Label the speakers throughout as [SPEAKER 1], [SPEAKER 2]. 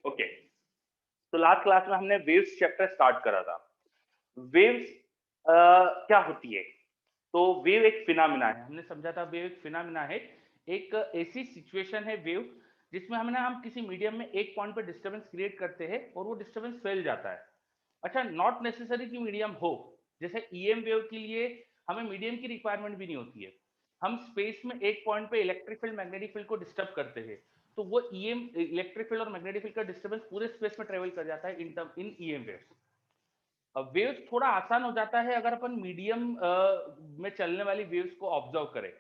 [SPEAKER 1] Okay, तो last class में हमने वेव्स चैप्टर स्टार्ट करा था। वेव्स क्या होती है? तो वेव एक फिनोमेना है। हमने समझा था वेव एक फिनोमेना है, एक ऐसी सिचुएशन है वेव जिसमें हम किसी मीडियम में एक पॉइंट पे डिस्टरबेंस क्रिएट करते हैं और वो डिस्टरबेंस फैल जाता है। अच्छा, नॉट नेसेसरी कि मीडियम हो। जैसे ईएम वेव के लिए हमें मीडियम की रिक्वायरमेंट भी नहीं होती है। हम स्पेस में एक पॉइंट पे इलेक्ट्रिक फील्ड मैग्नेटिक फील्ड को डिस्टर्ब करते हैं, तो वो ईएम इलेक्ट्रिक फील्ड और मैग्नेटिक फील्ड का डिस्टर्बेंस पूरे स्पेस में ट्रेवल कर जाता है इन ईएम वेव्स। वेव्स थोड़ा आसान हो जाता है अगर अपन मीडियम में चलने वाली वेव्स को ऑब्जर्व करें।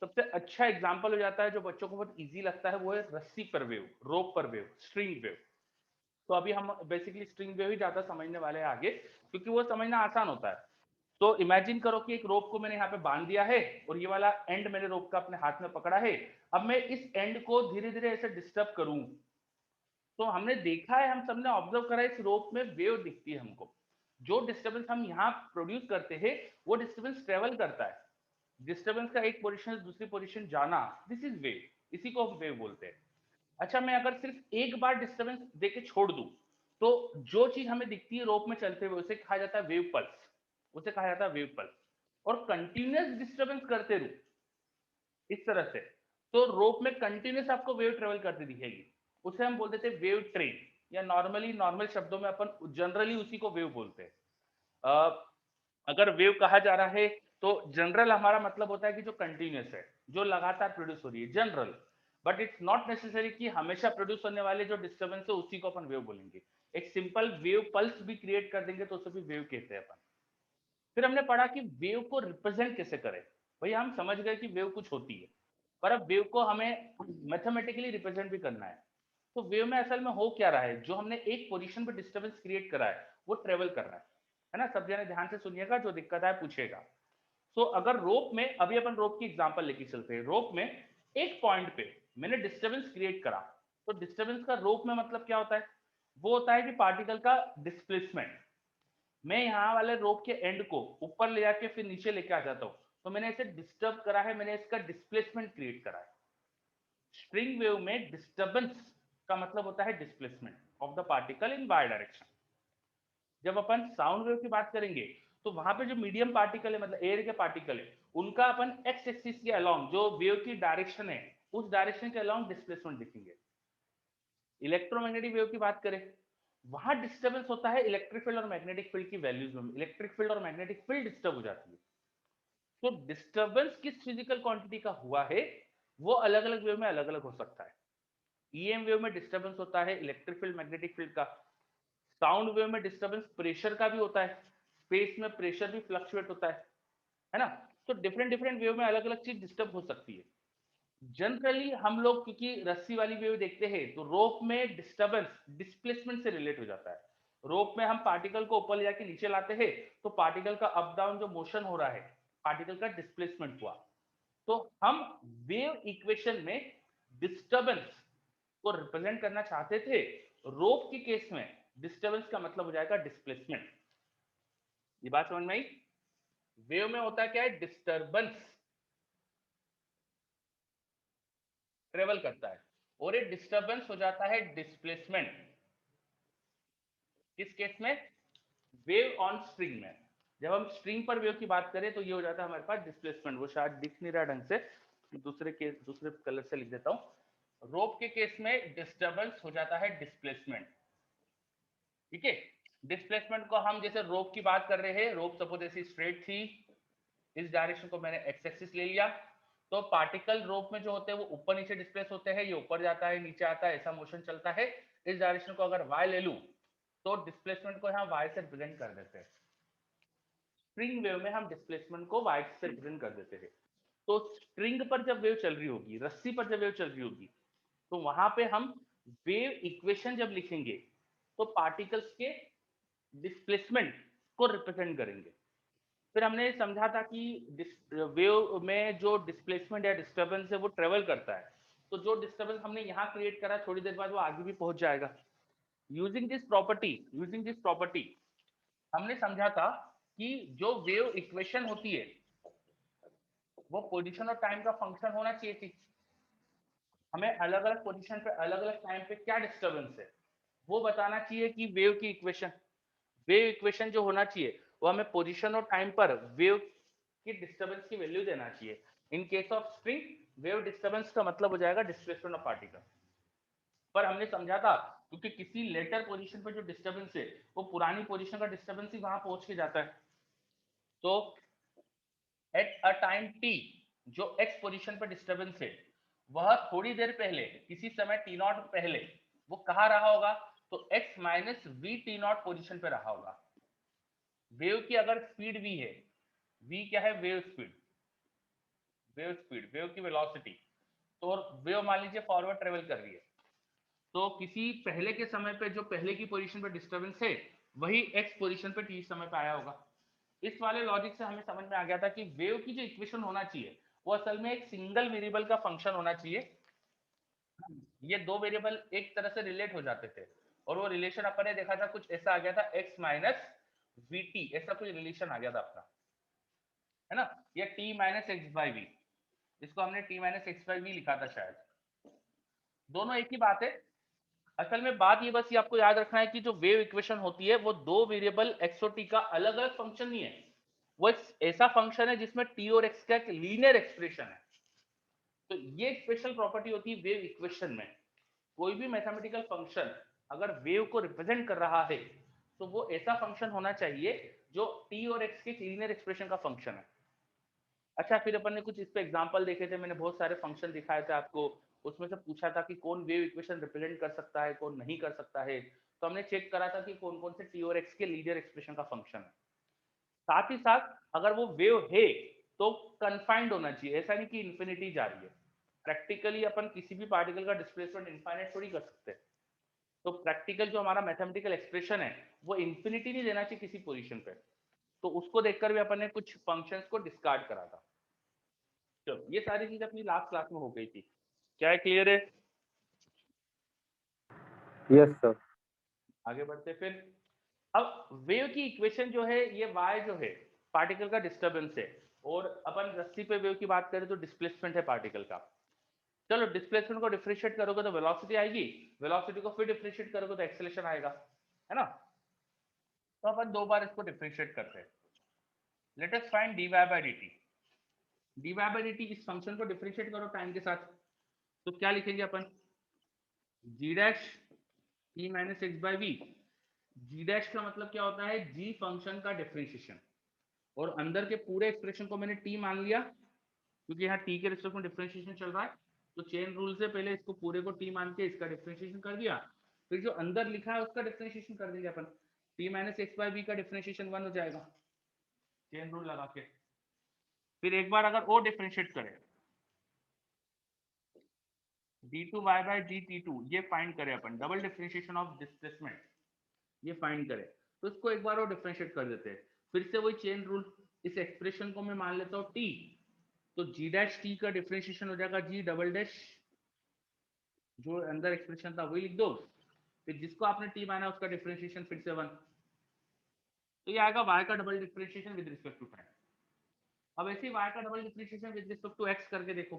[SPEAKER 1] सबसे अच्छा एग्जांपल हो जाता है जो बच्चों को बहुत इजी लगता है, वो है रस्सी पर वेव, रोप पर वेव, स्ट्रिंग वेव। तो अभी हम बेसिकली स्ट्रिंग वेव ही ज्यादा समझने वाले हैं आगे, क्योंकि वो समझना आसान होता है। तो इमेजिन करो कि एक रोप को मैंने यहाँ पे बांध दिया है और ये वाला एंड मैंने रोप का अपने हाथ में पकड़ा है। अब मैं इस एंड को धीरे धीरे ऐसे डिस्टर्ब करूं, तो हमने देखा है, हम सबने ऑब्जर्व करा है, इस रोप में वेव दिखती है हमको। जो डिस्टरबेंस हम यहाँ प्रोड्यूस करते हैं वो डिस्टरबेंस ट्रेवल करता है। डिस्टरबेंस का एक पोजीशन से दूसरी पोजीशन जाना, दिस इज वेव, इसी को हम वेव बोलते हैं। अच्छा, मैं अगर सिर्फ एक बार डिस्टरबेंस देके छोड़ दूं, तो जो चीज हमें दिखती है रोप में चलते हुए उसे कहा जाता है वेव पल्स, उसे कहा जाता है वेव पल्स। और कंटिन्यूअस डिस्टरबेंस करते रहूं इस तरह से, तो रोप में कंटिन्यूस आपको वेव ट्रेवल करती दिखेगी, उसे हम बोलते थे वेव ट्रेन, या नॉर्मली नॉर्मल शब्दों में अपन जनरली उसी को वेव बोलते हैं। अगर वेव कहा जा रहा है तो जनरल हमारा मतलब होता है कि जो कंटिन्यूस है, जो लगातार प्रोड्यूस हो रही है, general. But it's not necessary कि हमेशा प्रोड्यूस होने वाले जो डिस्टर्बेंस है उसी को अपन वेव बोलेंगे। एक सिंपल वेव पल्स भी क्रिएट कर देंगे तो उसे भी वेव कहते हैं अपन। फिर हमने पढ़ा कि वेव को रिप्रेजेंट कैसे करें। भैया हम समझ गए कि वेव कुछ होती है, पर अब वेव को हमें मैथमेटिकली रिप्रेजेंट भी करना है। तो वेव में असल में हो क्या रहा है, जो हमने एक पोजीशन पे डिस्टरबेंस क्रिएट करा है वो ट्रेवल कर रहा है ना। सब जने ध्यान से सुनिएगा, जो दिक्कत है पूछेगा। सो अगर रोप में, अभी अपन रोप की एग्जांपल लेके चलते हैं, रोप में एक पॉइंट पे मैंने डिस्टरबेंस क्रिएट करा, तो डिस्टरबेंस का रोप में मतलब क्या होता है? वो होता है कि पार्टिकल का डिस्प्लेसमेंट। मैं यहाँ वाले रोप के एंड को ऊपर ले जाके फिर नीचे लेके आ जाता हूँ, तो मैंने इसे डिस्टर्ब करा है, मैंने इसका डिस्प्लेसमेंट क्रिएट करा है। स्ट्रिंग वेव में डिस्टर्बेंस का मतलब होता है displacement of the particle in y direction. जब अपन साउंड वेव की बात करेंगे तो वहां पे जो मीडियम पार्टिकल है, मतलब एयर के पार्टिकल है, उनका अपन एक्स एक्सिस के अलोंग, जो वेव की डायरेक्शन है उस डायरेक्शन के अलोंग डिस्प्लेसमेंट दिखेंगे। इलेक्ट्रोमैग्नेटिक वेव की बात करें, वहां डिस्टर्बेंस होता है इलेक्ट्रिक फील्ड और मैग्नेटिक फील्ड की वैल्यूज में, इलेक्ट्रिक फील्ड और मैग्नेटिक फील्ड डिस्टर्ब हो जाती है। तो डिस्टर्बेंस किस फिजिकल क्वांटिटी का हुआ है वो अलग अलग वेव में अलग अलग हो सकता है। ईएम वेव में डिस्टर्बेंस होता है इलेक्ट्रिक फील्ड मैग्नेटिक फील्ड का। साउंड वेव में डिस्टर्बेंस प्रेशर का भी होता है, स्पेस में प्रेशर भी फ्लक्चुएट होता है ना। तो डिफरेंट डिफरेंट वेव में अलग अलग चीज डिस्टर्ब हो सकती है। जनरली हम लोग क्योंकि रस्सी वाली वेव देखते हैं, तो रोप में डिस्टर्बेंस डिस्प्लेसमेंट से रिलेट हो जाता है। रोप में हम पार्टिकल को ऊपर ले जाके नीचे लाते हैं, तो पार्टिकल का अप डाउन जो मोशन हो रहा है, पार्टिकल का डिस्प्लेसमेंट हुआ। तो हम वेव इक्वेशन में डिस्टर्बेंस को रिप्रेजेंट करना चाहते थे। रोप के केस में डिस्टर्बेंस का मतलब हो जाएगा डिस्प्लेसमेंट। ये बात समझ में आई? वेव में होता है क्या है, डिस्टर्बेंस ट्रेवल करता है, और ये डिस्टर्बेंस हो जाता है डिस्प्लेसमेंट। किस केस में? वेव ऑन स्ट्रिंग में। जब हम स्ट्रिंग पर वेव की बात करें तो ये हो जाता है हमारे पास डिस्प्लेसमेंट। वो शायद दिख नहीं रहा ढंग से, दूसरे कलर से लिख देता हूं। रोप के केस में डिस्टर्बेंस हो जाता है डिस्प्लेसमेंट। ठीक है, डिस्प्लेसमेंट को हम जैसे रोप की बात कर रहे हैं, रोप सपोज ऐसी स्ट्रेट थी, इस डायरेक्शन को मैंने एक्स एक्सिस ले लिया, तो पार्टिकल रोप में जो होते हैं वो ऊपर नीचे डिस्प्लेस होते हैं, ये ऊपर जाता है नीचे आता है, ऐसा मोशन चलता है। इस डायरेक्शन को अगर वाई ले लूं तो डिस्प्लेसमेंट को यहाँ वाई से रिप्रेजेंट कर देते हैं। स्ट्रिंग वेव में हम डिस्प्लेसमेंट को वाई से रिप्रेजेंट कर देते हैं। तो स्ट्रिंग पर जब वेव चल रही होगी, रस्सी पर जब वेव चल रही होगी, तो वहां पे हम वेव इक्वेशन जब लिखेंगे तो पार्टिकल्स के डिस्प्लेसमेंट को रिप्रेजेंट करेंगे। फिर हमने समझा था कि वेव में जो डिस्प्लेसमेंट या डिस्टर्बेंस है वो ट्रेवल करता है, तो जो डिस्टर्बेंस हमने यहाँ क्रिएट करा थोड़ी देर बाद वो आगे भी पहुंच जाएगा। यूजिंग दिस प्रॉपर्टी हमने समझा था कि जो वेव इक्वेशन होती है वो पोजीशन और टाइम का फंक्शन होना चाहिए थी। हमें अलग अलग पोजीशन पे अलग अलग टाइम पे क्या डिस्टर्बेंस है वो बताना चाहिए कि वेव इक्वेशन जो होना चाहिए वो हमें पोजीशन और टाइम पर वेव की डिस्टर्बेंस की वैल्यू देना चाहिए। In case of string wave disturbance का मतलब हो जाएगा डिस्प्लेसमेंट ऑफ पार्टिकल। पर हमने समझा था क्योंकि किसी लेटर पोजीशन पर जो डिस्टर्बेंस है वो पुरानी पोजीशन का डिस्टर्बेंस ही वहां पहुंच के जाता है। तो एट अ टाइम टी जो एक्स पोजीशन पर डिस्टर्बेंस है वह थोड़ी देर पहले किसी समय टी नॉट पहले वो कहाँ रहा होगा, तो x minus we T not position पे रहा होगा। वेव की अगर स्पीड वी है, वी क्या है, वेव की वेलोसिटी, तो वेव मान लीजिए फॉरवर्ड ट्रेवल कर रही है, तो किसी पहले के समय पे जो पहले की पोजीशन पे डिस्टर्बेंस है वही एक्स पोजीशन पे टी समय पे आया होगा। इस वाले लॉजिक से हमें समझ में आ गया था कि वेव की जो इक्वेशन होना चाहिए वो असल में एक सिंगल वेरिएबल का फंक्शन होना चाहिए। ये दो वेरिएबल एक तरह से रिलेट हो जाते थे और वो रिलेशन अपन ने देखा था कुछ ऐसा आ गया था x माइनस वी टी, ऐसा कुछ रिलेशन आ गया था अपना, है ना, या t minus x by v, इसको हमने t minus x by v लिखा था शायद। दोनों एक ही बात है। असल में बात ये बस ये आपको याद रखना है कि जो वेव इक्वेशन होती है वो दो वेरिएबल x और t का अलग अलग फंक्शन नहीं है, वो एक ऐसा फंक्शन है जिसमें t और x का एक लीनियर एक्सप्रेशन है। तो ये एक स्पेशल प्रॉपर्टी होती है वेव इक्वेशन में। कोई भी मैथमेटिकल फंक्शन अगर वेव को रिप्रेजेंट कर रहा है तो वो ऐसा फंक्शन होना चाहिए जो t और x के लीनियर एक्सप्रेशन का फंक्शन है। अच्छा, फिर अपन ने कुछ इस पे एग्जांपल देखे थे, मैंने बहुत सारे फंक्शन दिखाए थे आपको, उसमें से पूछा था कि कौन वेव इक्वेशन रिप्रेजेंट कर सकता है कौन नहीं कर सकता है, तो हमने चेक करा था कि कौन कौन से t और x के लीनियर एक्सप्रेशन का फंक्शन है। साथ ही साथ अगर वो वेव है तो कन्फाइंड होना चाहिए, ऐसा नहीं कि इन्फिनिटी जा रही है। प्रैक्टिकली अपन किसी भी पार्टिकल का डिस्प्लेसमेंट इनफाइनाइट थोड़ी कर सकते हैं। तो प्रैक्टिकल जो हमारा मैथमेटिकल एक्सप्रेशन है वो इन्फिनिटी नहीं देना चाहिए किसी पोजीशन पे। तो उसको देखकर भी अपन ने कुछ फंक्शंस को डिस्कार्ड करा था। चलो, ये सारी चीज अपनी लास्ट क्लास में हो गई थी, क्या है, क्लियर है?
[SPEAKER 2] Yes sir.
[SPEAKER 1] आगे बढ़ते फिर। अब वेव की इक्वेशन जो है ये y जो है पार्टिकल का डिस्टर्बेंस है, और अपन रस्सी पे वेव की बात करें तो डिस्प्लेसमेंट है पार्टिकल का। चलो, डिस्प्लेसमेंट को डिफरेंशिएट करोगे तो वेलोसिटी आएगी, वेलोसिटी को फिर डिफरेंशिएट करोगे तो एक्सेलरेशन आएगा, है ना। तो अपन दो बार इसको डिफरेंशिएट करते हैं। Let us find dy by dt। dy by dt इस फंक्शन को डिफरेंशिएट करो टाइम के साथ, तो क्या लिखेंगे अपन, g dash t minus x by v. G dash का मतलब क्या होता है, g फंक्शन का डिफरेंशिएशन, और अंदर के पूरे एक्सप्रेशन को मैंने t मान लिया क्योंकि यहाँ t के रिस्पेक्ट में डिफरेंशिएशन चल रहा है, तो चेन रूल से पहले इसको पूरे को t मान के इसका डिफरेंशिएशन कर दिया, फिर जो अंदर लिखा है उसका डिफरेंशिएशन कर देंगे अपन, t minus x by v का डिफरेंशिएशन 1 हो जाएगा चेन रूल लगा के। फिर एक बार अगर और डिफरेंशिएट करें d2 y बाई dt2, ये फाइंड करें अपन, डबल डिफरेंशिएशन ऑफ डिस्प्लेसमेंट ये फाइंड करें, तो इसको एक बार और डिफरेंशिएट कर देते हैं। फिर से वही चेन रूल, इस एक्सप्रेशन को मैं मान लेता हूँ t, तो g डैश t का डिफरेंशिएशन हो जाएगा g डबल डैश, जो अंदर एक्सप्रेशन था वही लिख दो, फिर जिसको आपने t माना उसका डिफरेंशिएशन फिर से 1, तो ये आएगा y का double differentiation with respect to time. अब ऐसे ही y का double differentiation with respect to x करके देखो,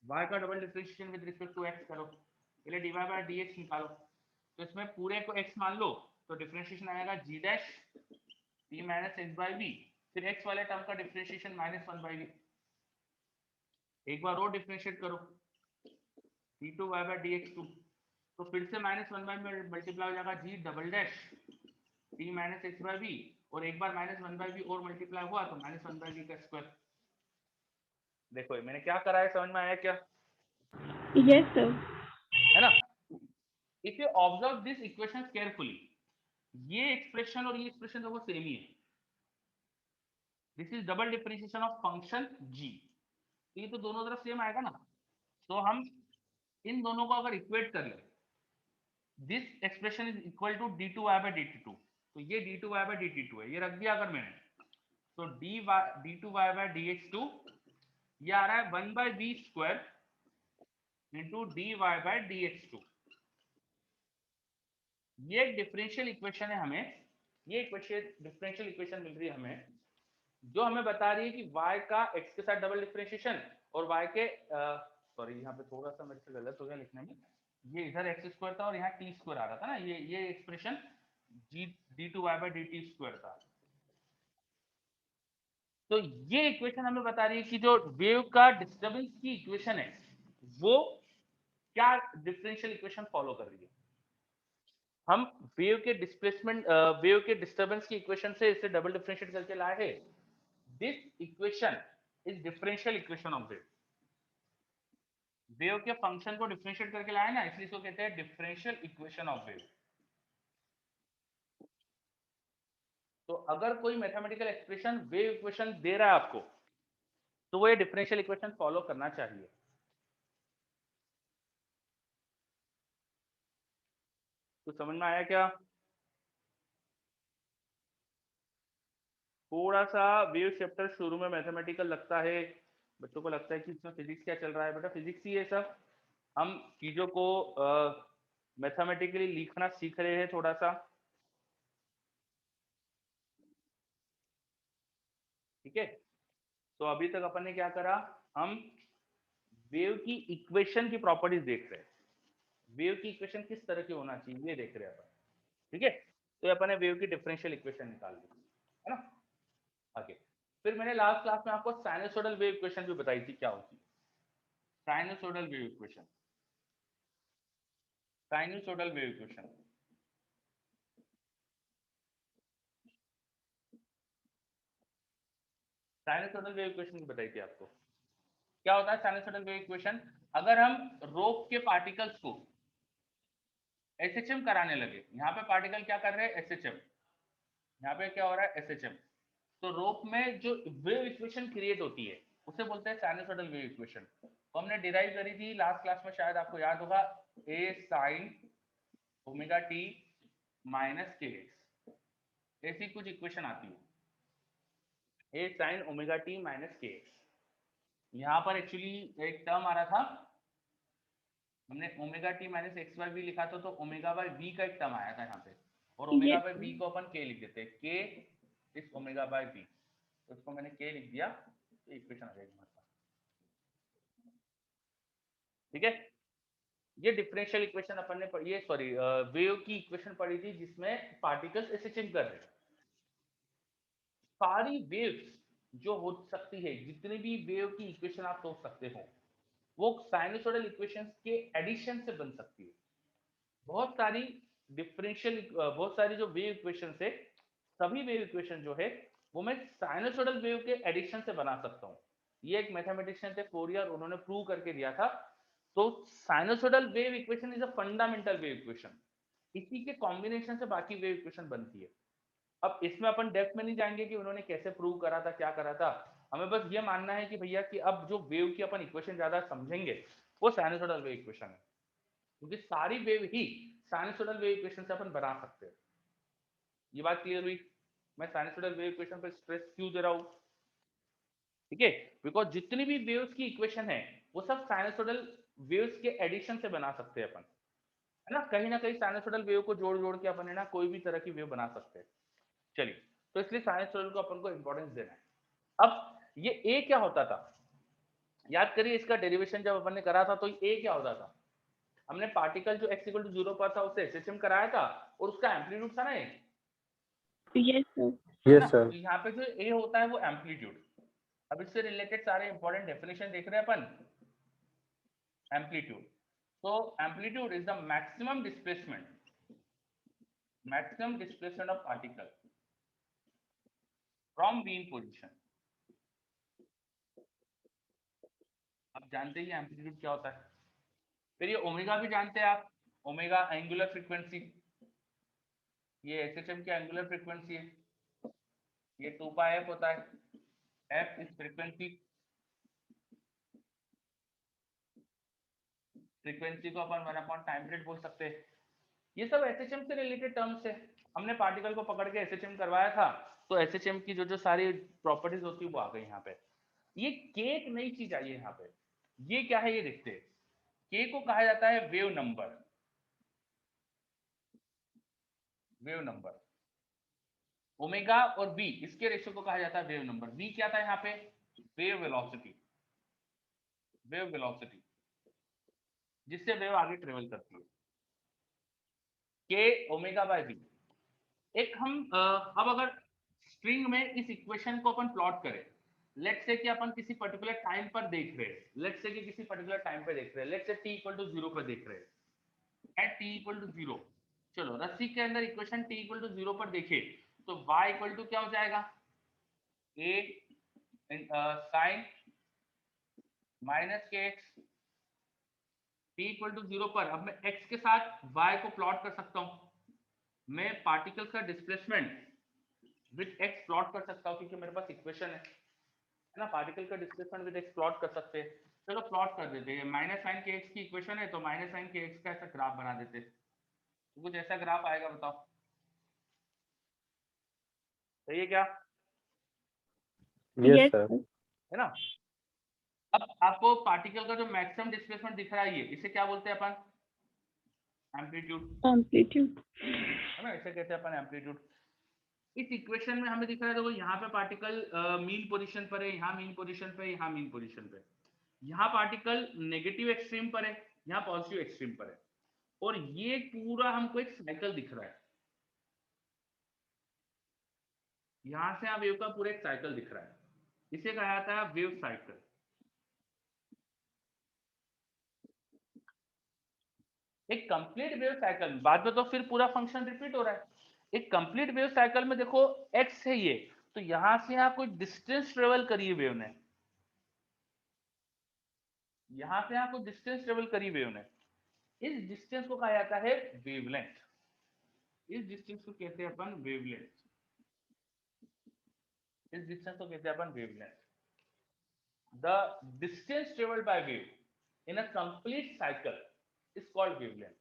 [SPEAKER 1] y का double differentiation with respect to x करो, पहले dy बाय dx निकालो, तो इसमें पूरे को x मान लो, तो डिफरेंशिएशन आएगा g dash t minus x by v, फिर x वाले टर्म का डिफरेंशिएशन माइनस 1 बाई वी, एक बार और डिफरेंशिएट करो d2 y बाई dx2, तो फिर से माइनस 1 बाई में मल्टीप्लाई हो जाएगा g double dash t minus x by v, और एक बार माइनस 1 बाई वी और मल्टीप्लाई हुआ तो माइनस 1 बाई वी का स्क्वायर। देखो मैंने क्या करा है, समझ में आया क्या?
[SPEAKER 3] Yes, sir.
[SPEAKER 1] है ना। If you observe this equation carefully, ये एक्सप्रेशन और ये एक्सप्रेशन देखो सेम ही है, this is double differentiation of function g, ये तो दोनों तरफ सेम आएगा ना। तो हम इन दोनों को अगर इक्वेट कर ले, this expression is equal to d2y by dt2, तो ये d2y बाई dt2 है, ये रख दिया अगर मैंने, तो d2y बाई dx2 ये आ रहा है 1 by v square into dy by dx2। ये डिफरेंशियल इक्वेशन है हमें, ये इक्वेशन डिफरेंशियल इक्वेशन मिल रही है हमें, जो हमें बता रही है कि y का x के साथ डबल डिफरेंशिएशन और y के सॉरी यहाँ पे थोड़ा सा मेरे से गलत हो गया लिखने में, ये इधर एक्स स्क्वायर था और यहाँ टी स्क्वायर आ रहा था ना, ये एक्सप्रेशन जी d2y/dt² था। तो ये इक्वेशन हमें बता रही है कि जो वेव का डिस्टर्बेंस की इक्वेशन है वो क्या डिफरेंशियल इक्वेशन फॉलो कर रही है। हम वेव के डिस्प्लेसमेंट वेव के डिस्टर्बेंस की इक्वेशन से इसे डबल डिफरेंशिएट करके लाए हैं। This equation is differential equation of wave. Wave के फंक्शन को डिफरेंशिएट करके लाए ना, इसलिए इसको कहते हैं डिफरेंशियल इक्वेशन ऑफ वेव। तो अगर कोई मैथमेटिकल एक्सप्रेशन वेव इक्वेशन दे रहा है आपको, तो वो ये डिफरेंशियल इक्वेशन फॉलो करना चाहिए। तो समझ में आया क्या? थोड़ा सा वेव चैप्टर शुरू में मैथमेटिकल लगता है, बच्चों को लगता है कि इसमें फिजिक्स क्या चल रहा है। बेटा फिजिक्स ही है सब। हम चीजों को मैथमेटिकली लिखना सीख रहे हैं थोड़ा सा, ठीक है। तो अभी तक अपन ने क्या करा, हम वेव की इक्वेशन की प्रॉपर्टीज देख रहे हैं। वेव की इक्वेशन किस तरह की होना चाहिए ये देख रहे हैं अपन, ठीक है। तो अपन ने वेव की डिफरेंशियल इक्वेशन निकाल ली, है ना। आगे फिर मैंने लास्ट क्लास में आपको साइनसोइडल वेव इक्वेशन भी बताई थी क्या होती है। Sinusoidal wave equation, sinusoidal wave equation, sinusoidal wave equation भी बताई थी आपको। क्या होता है साइनसोइडल वेव इक्वेशन? अगर हम रोप के पार्टिकल्स को एसएचएम कराने लगे, यहाँ पे पार्टिकल क्या कर रहे हैं एसएचएम, यहाँ पे क्या हो रहा है एसएचएम, तो रोप में जो वेव इक्वेशन क्रिएट होती है उसे बोलते हैं साइनसोइडल वेव इक्वेशन। तो हमने डिराइव करी थी लास्ट क्लास में, शायद आपको याद होगा, a sine omega T minus के एक्स, ऐसी कुछ इक्वेशन आती है, a sine omega T minus के एक्स। यहाँ पर एक्चुअली एक टर्म आ रहा था, हमने omega T minus x by v लिखा था, तो ओमेगा बाय वी का एक टर्म आया था यहाँ पे, और omega
[SPEAKER 3] Yes,
[SPEAKER 1] by
[SPEAKER 3] sir.
[SPEAKER 1] V को अपन के लिख देते हैं, के इज ओमेगा बाय वी, तो इसको मैंने के लिख दिया, तो इक्वेशन आ जाएगी हमारे पास, ठीक है। ये डिफरेंशियल इक्वेशन अपन ने ये सॉरी वेव की इक्वेशन पढ़ी थी जिसमें पार्टिकल्स एसएचएम कर रहे हैं। सारी वेव्स जो हो सकती है, जितनी भी वेव की इक्वेशन आप सोच सकते हो, वो साइनसोइडल इक्वेशंस के एडिशन से बन सकती है। बहुत सारी डिफरेंशियल बहुत सारी जो वेव इक्वेशन है, सभी वेव इक्वेशन जो है वो मैं साइनसोइडल वेव के एडिशन से बना सकता हूँ। ये एक मैथमेटिशियन थे फोरियर, उन्होंने प्रूव करके दिया था। तो sinusoidal wave equation is a fundamental wave equation, इसी के कॉम्बिनेशन से बाकी वेव इक्वेशन बनती है। अब इसमें अपन डेप्थ में नहीं जाएंगे कि उन्होंने कैसे प्रूव करा था, क्या करा था। हमें बस ये मानना है कि भैया कि अब जो वेव की अपन इक्वेशन ज्यादा समझेंगे वो साइनसोइडल वेव इक्वेशन है, क्योंकि सारी वेव ही साइनसोइडल वेव इक्वेशन से अपन बना सकते हैं। ये बात क्लियर हुई? मैं साइनसोइडल वेव इक्वेशन पर स्ट्रेस क्यों दे रहा हूं, ठीक है, बिकॉज जितनी भी वेव्स की इक्वेशन है वो सब साइनसोइडल वेव्स के एडिशन से बना सकते हैं अपन, है ना कहीं साइनसोइडल वेव को जोड़ जोड़ के अपन है ना कोई भी तरह की वेव बना सकते हैं। चलिए, तो इसलिए साइनसोइडल को अपन को इंपॉर्टेंस देना है। अब ये ए क्या होता था, याद करिए इसका डेरिवेशन जब अपन ने करा था, तो ए क्या होता था, हमने पार्टिकल जो x = 0 पर था उसे एसएचएम कराया था, और उसका एम्पलीट्यूड था ना एक,
[SPEAKER 3] Yes, sir.
[SPEAKER 1] है
[SPEAKER 2] यस
[SPEAKER 1] ना।
[SPEAKER 2] सर।
[SPEAKER 1] तो यहाँ पे जो ए होता है वो एम्पलीट्यूड। अब इससे रिलेटेड सारे इंपॉर्टेंट डेफिनेशन देख रहे हैं अपन। एम्पलीट्यूड, तो amplitude is the maximum displacement of particle from being position. अब जानते ही एम्पलीट्यूड क्या होता है। फिर ये ओमेगा भी जानते हैं आप, ओमेगा एंगुलर फ्रीक्वेंसी, ये एसएचएम की एंगुलर फ्रीक्वेंसी है, ये 2πf होता है, एफ इज फ्रीक्वेंसी, फ्रीक्वेंसी को अपन 1 टाइम पीरियड बोल सकते हैं। ये सब एसएचएम से रिलेटेड टर्म्स है। हमने पार्टिकल को पकड़ के एसएचएम करवाया था, तो एसएचएम की जो जो सारी प्रॉपर्टीज होती है वो आ गई यहाँ पे। ये के एक नई चीज आई है यहाँ पे, ये क्या है ये देखते हैं। के को कहा जाता है wave number, wave number. Omega और बी इसके रेशियो को कहा जाता है वेव नंबर। बी क्या था यहाँ पे, वेव वेलोसिटी, वेव वेलोसिटी। जिससे वेव आगे ट्रेवल करती है, के ओमेगा बाय वी। एक हम अब अगर स्ट्रिंग में इस इक्वेशन को अपन प्लॉट करें, लेट्स से कि अपन किसी पर्टिकुलर टाइम पर देख रहे हैं, लेट्स से कि किसी पर्टिकुलर टाइम पे देख रहे हैं, let's say t equal to 0 पर देख रहे हैं, एट t इक्वल टू 0। चलो रस्सी के अंदर इक्वेशन t इक्वल टू 0 पर देखे तो y इक्वल टू क्या हो जाएगा, a साइन माइनस के एक्स। t इक्वल टू 0 पर अब मैं x के साथ y को प्लॉट कर सकता हूं, मैं पार्टिकल्स का डिस्प्लेसमेंट विद x प्लॉट कर सकता हूं, क्योंकि मेरे पास इक्वेशन है ना, पार्टिकल का डिस्प्लेसमेंट विद x प्लॉट कर सकते हैं। चलो प्लॉट कर देते हैं, माइनस साइन के एक्स की इक्वेशन है, तो माइनस साइन के एक्स का ऐसा ग्राफ बना देते हैं, तो कुछ ऐसा ग्राफ आएगा, बताओ सही है क्या,
[SPEAKER 2] यस
[SPEAKER 3] Yes,
[SPEAKER 2] सर।
[SPEAKER 3] sir.
[SPEAKER 1] है ना। अब आपको पार्टिकल का जो मैक्सिमम डिस्प्लेसमेंट दिख रहा है, ये इसे क्या बोलते हैं अपन, एम्पलीट्यूड,
[SPEAKER 3] Amplitude.
[SPEAKER 1] है ना, इसे कहते हैं अपन एम्पलीट्यूड। इस इक्वेशन में हमें दिख रहा है, देखो यहाँ पे पार्टिकल मीन पोजीशन पर है, यहाँ मीन पोजीशन पे, यहाँ मीन पोजीशन पे, यहाँ पार्टिकल नेगेटिव एक्सट्रीम पर है, यहाँ पॉजिटिव एक्सट्रीम पर है, और ये पूरा हमको एक साइकिल दिख रहा है, यहां से यहाँ वेव का पूरा एक साइकिल दिख रहा है, इसे कहा जाता है वेव साइकिल। एक कंप्लीट वेव साइकिल में बाद में तो फिर पूरा फंक्शन रिपीट हो रहा है, एक कंप्लीट वेव साइकिल में देखो एक्स है ये, तो यहां से यहाँ कोई डिस्टेंस ट्रेवल करी है वेव ने, यहां से यहाँ कोई डिस्टेंस ट्रेवल करी वेव ने, इस डिस्टेंस को कहा जाता है वेवलेंथ, इस डिस्टेंस को कहते हैं अपन वेवलेंथ, इस डिस्टेंस को कहते हैं अपन wavelength. The distance travelled by wave in a complete cycle is called wavelength.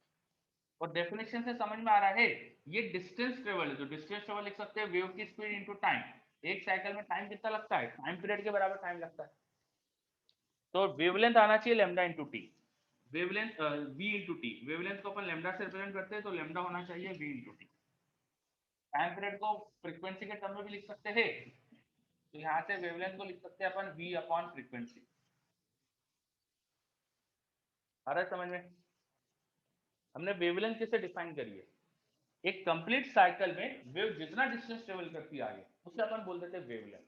[SPEAKER 1] और डेफिनेशन से समझ में आ रहा है, ये डिस्टेंस ट्रेवल है, जो डिस्टेंस ट्रेवल लिख सकते हैं वेव की स्पीड इनटू टाइम, एक साइकिल में टाइम कितना लगता है, टाइम पीरियड के बराबर टाइम लगता है, तो वेवलेंथ आना चाहिए lambda into T, wavelength v into T, wavelength को अपन लैम्डा से रिप्रेजेंट करते हैं, तो लैम्डा होना चाहिए v into T. Time period को फ्रीक्वेंसी के टर्म में भी लिख सकते हैं, तो यहाँ से वेवलेंथ को लिख सकते हैं अपन v अपॉन फ्रीक्वेंसी। आ रहा है समझ में, हमने वेवलेंथ कैसे डिफाइन करी है, एक कंप्लीट साइकिल में वेव जितना डिस्टेंस ट्रेवल करती है आगे, उसे अपन बोल देते हैं वेवलेंथ,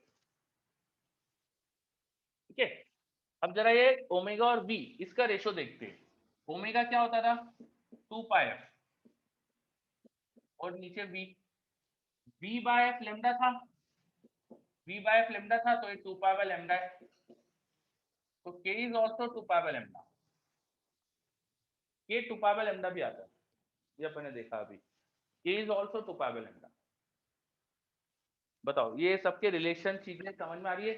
[SPEAKER 1] ठीक है। अब जरा ये ओमेगा और वी इसका रेशो देखते हैं, ओमेगा क्या होता था 2 पाई एफ, और नीचे v, v by f lambda था, वी बाय एफ लेमडा था, तो ये 2 पाई बाय लेमडा है, तो के is also 2 pi by lambda, के 2 पाई बाय लेमडा भी आता है, ये अपन ने देखा अभी, के is also 2 pi by lambda. बताओ ये सबके रिलेशन चीजें समझ में आ रही है,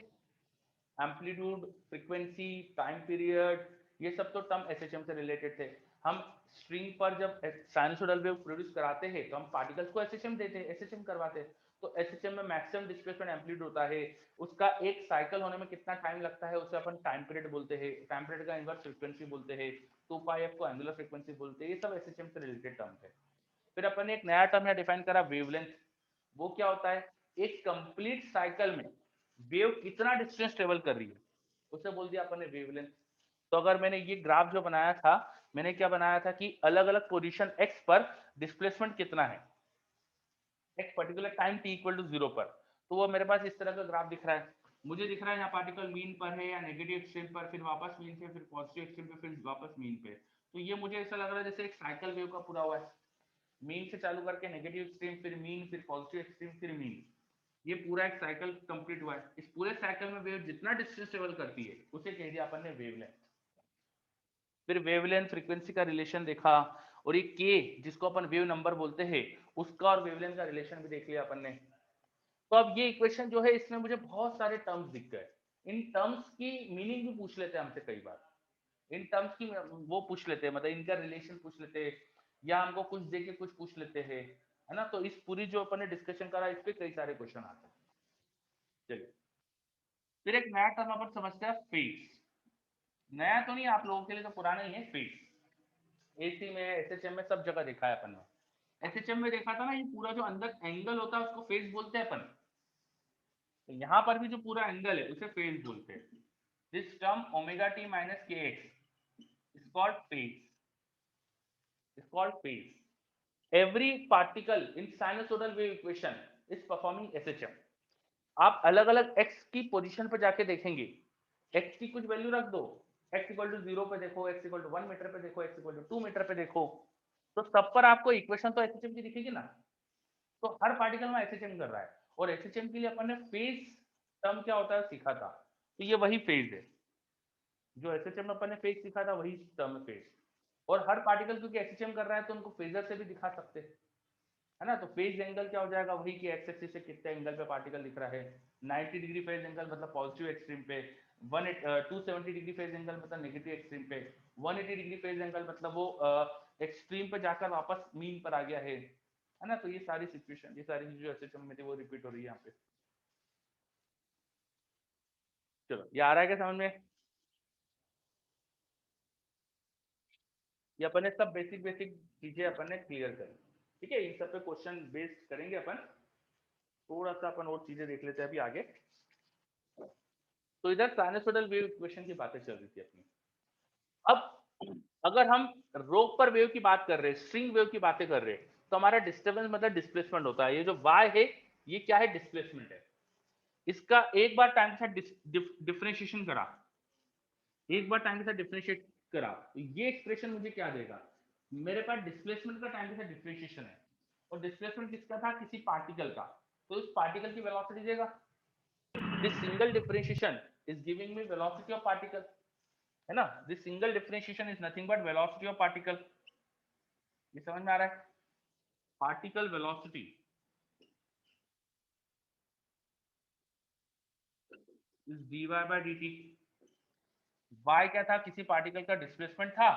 [SPEAKER 1] एम्पलीट्यूड, फ्रीक्वेंसी, टाइम पीरियड, ये सब तो टर्म एसएचएम से रिलेटेड थे। हम स्ट्रिंग पर जब साइनसोइडल वेव प्रोड्यूस कराते हैं तो हम पार्टिकल्स को एसएचएम देते हैं, एसएचएम करवाते हैं, तो एसएचएम में मैक्सिमम डिस्प्लेसमेंट एम्पलीट्यूड होता है, उसका एक साइकिल होने में कितना टाइम लगता है उसे अपन टाइम पीरियड बोलते हैं, टाइम पीरियड का इनवर्स फ्रीक्वेंसी बोलते हैं, 2 पाई एफ को एंगुलर फ्रीक्वेंसी बोलते हैं, ये सब एसएचएम से रिलेटेड टर्म है। फिर अपन ने एक नया टर्म यहाँ डिफाइन करा वेवलेंथ, वो क्या होता है, एक कंप्लीट साइकिल में वेव कितना डिस्टेंस ट्रेवल कर रही है उसे बोल दिया अपन ने वेवलेंथ। तो अगर मैंने ये ग्राफ जो बनाया था, मैंने क्या बनाया था कि अलग अलग पोजीशन x पर डिस्प्लेसमेंट कितना है एक particular time t equal to 0 पर, तो वो मेरे पास इस तरह का ग्राफ दिख रहा है, मुझे दिख रहा है यहाँ पार्टिकल मीन पर है या नेगेटिव एक्सट्रीम पर, फिर वापस मीन पे, फिर पॉजिटिव एक्सट्रीम पे, फिर वापस मीन पे, तो ये मुझे ऐसा लग रहा है जैसे एक साइकिल वेव का पूरा हुआ है, मीन से चालू करके नेगेटिव एक्सट्रीम, फिर मीन, फिर पॉजिटिव एक्सट्रीम, फिर मीन, ये पूरा एक साइकिल कंप्लीट हुआ है। इस पूरे साइकिल में वेव जितना डिस्टेंस ट्रेवल करती है उसे कह दिया अपन ने वेवलेंथ। फिर वेवलेंथ फ्रीक्वेंसी का रिलेशन देखा, और ये के जिसको अपन वेव नंबर बोलते हैं उसका और वेवलेंथ का रिलेशन भी देख लिया अपन ने। तो अब ये इक्वेशन जो है इसमें मुझे बहुत सारे टर्म्स दिख गए, इन टर्म्स की मीनिंग भी पूछ लेते हैं हमसे कई बार, इन टर्म्स की वो पूछ लेते हैं, मतलब इनका रिलेशन पूछ लेते हैं, या हमको कुछ देके कुछ पूछ लेते हैं, है ना। तो इस पूरी जो अपन ने डिस्कशन करा इस पे कई सारे क्वेश्चन आते हैं। चलिए फिर एक नया टर्म अपन समझते हैं फेज, नया तो नहीं आप लोगों के लिए तो पुराना ही है, फेज एसी में एसएचएम में सब जगह देखा है अपन ने, एसएचएम में देखा था ना, ये पूरा जो अंदर एंगल होता है उसको फेज बोलते हैं अपन, तो यहाँ पर भी जो पूरा एंगल है उसे फेज बोलते हैं। This term omega T minus के x is called phase, is called phase. Every particle in sinusoidal wave equation is performing SHM. आप अलग अलग x की पोजीशन पर जाके देखेंगे, x की कुछ वैल्यू रख दो, x इक्वल टू 0 पे देखो, x इक्वल टू 1 मीटर पे देखो, x इक्वल टू 2 मीटर पे देखो, तो सब पर आपको इक्वेशन तो एसएचएम की दिखेगी ना। तो हर पार्टिकल में एसएचएम कर रहा है, और एसएचएम के लिए अपन ने फेज टर्म क्या होता है सीखा था, तो ये वही फेज है जो एसएचएम में अपन ने फेज सीखा था, वही टर्म है फेज। और हर पार्टिकल क्योंकि एसएचएम कर रहा है तो उनको फेजर से भी दिखा सकते हैं, है ना। तो फेज एंगल क्या हो जाएगा, वही कि एक्स एक्सिस से कितने एंगल पे पार्टिकल दिख रहा है। 90 डिग्री फेज एंगल मतलब पॉजिटिव एक्सट्रीम पे, 270 डिग्री फेज एंगल मतलब नेगेटिव एक्सट्रीम पे, 180 डिग्री फेज एंगल मतलब वो एक्सट्रीम पे जाकर वापस मीन पर आ गया है ना। तो ये सारी सिचुएशन, ये सारी जो एसएचएम में थी वो रिपीट हो रही है यहाँ पे। चलो ये आ रहा है क्या समझ में? ये अपन ने सब बेसिक बेसिक चीजें अपन ने क्लियर करी, ठीक है। इन सब पे क्वेश्चन बेस करेंगे अपन। थोड़ा सा अपन और चीजें देख लेते हैं अभी आगे। तो इधर साइनसोइडल वेव इक्वेशन की बातें चल रही थी अपनी। अब अगर हम रोप पर वेव की बात कर रहे हैं, स्ट्रिंग वेव की बातें कर रहे हैं, तो हमारा डिस्टर्बेंस मतलब डिस्प्लेसमेंट होता है। ये जो y है ये क्या है, डिस्प्लेसमेंट है। इसका एक बार टाइम के साथ डिफरेंशिएशन करा, एक बार टाइम के साथ डिफरेंशिएट करा, तो ये एक्सप्रेशन मुझे क्या देगा, मेरे पास डिस्प्लेसमेंट का टाइम के साथ डिफरेंशिएशन है, और डिस्प्लेसमेंट किसका था, किसी पार्टिकल का, तो उस पार्टिकल की वेलोसिटी देगा। This single differentiation is giving me velocity of particle, है ना। This single differentiation is nothing but velocity of particle. ये समझ में आ रहा है? Particle velocity is dy by dt। y क्या था, किसी पार्टिकल का डिस्प्लेसमेंट था,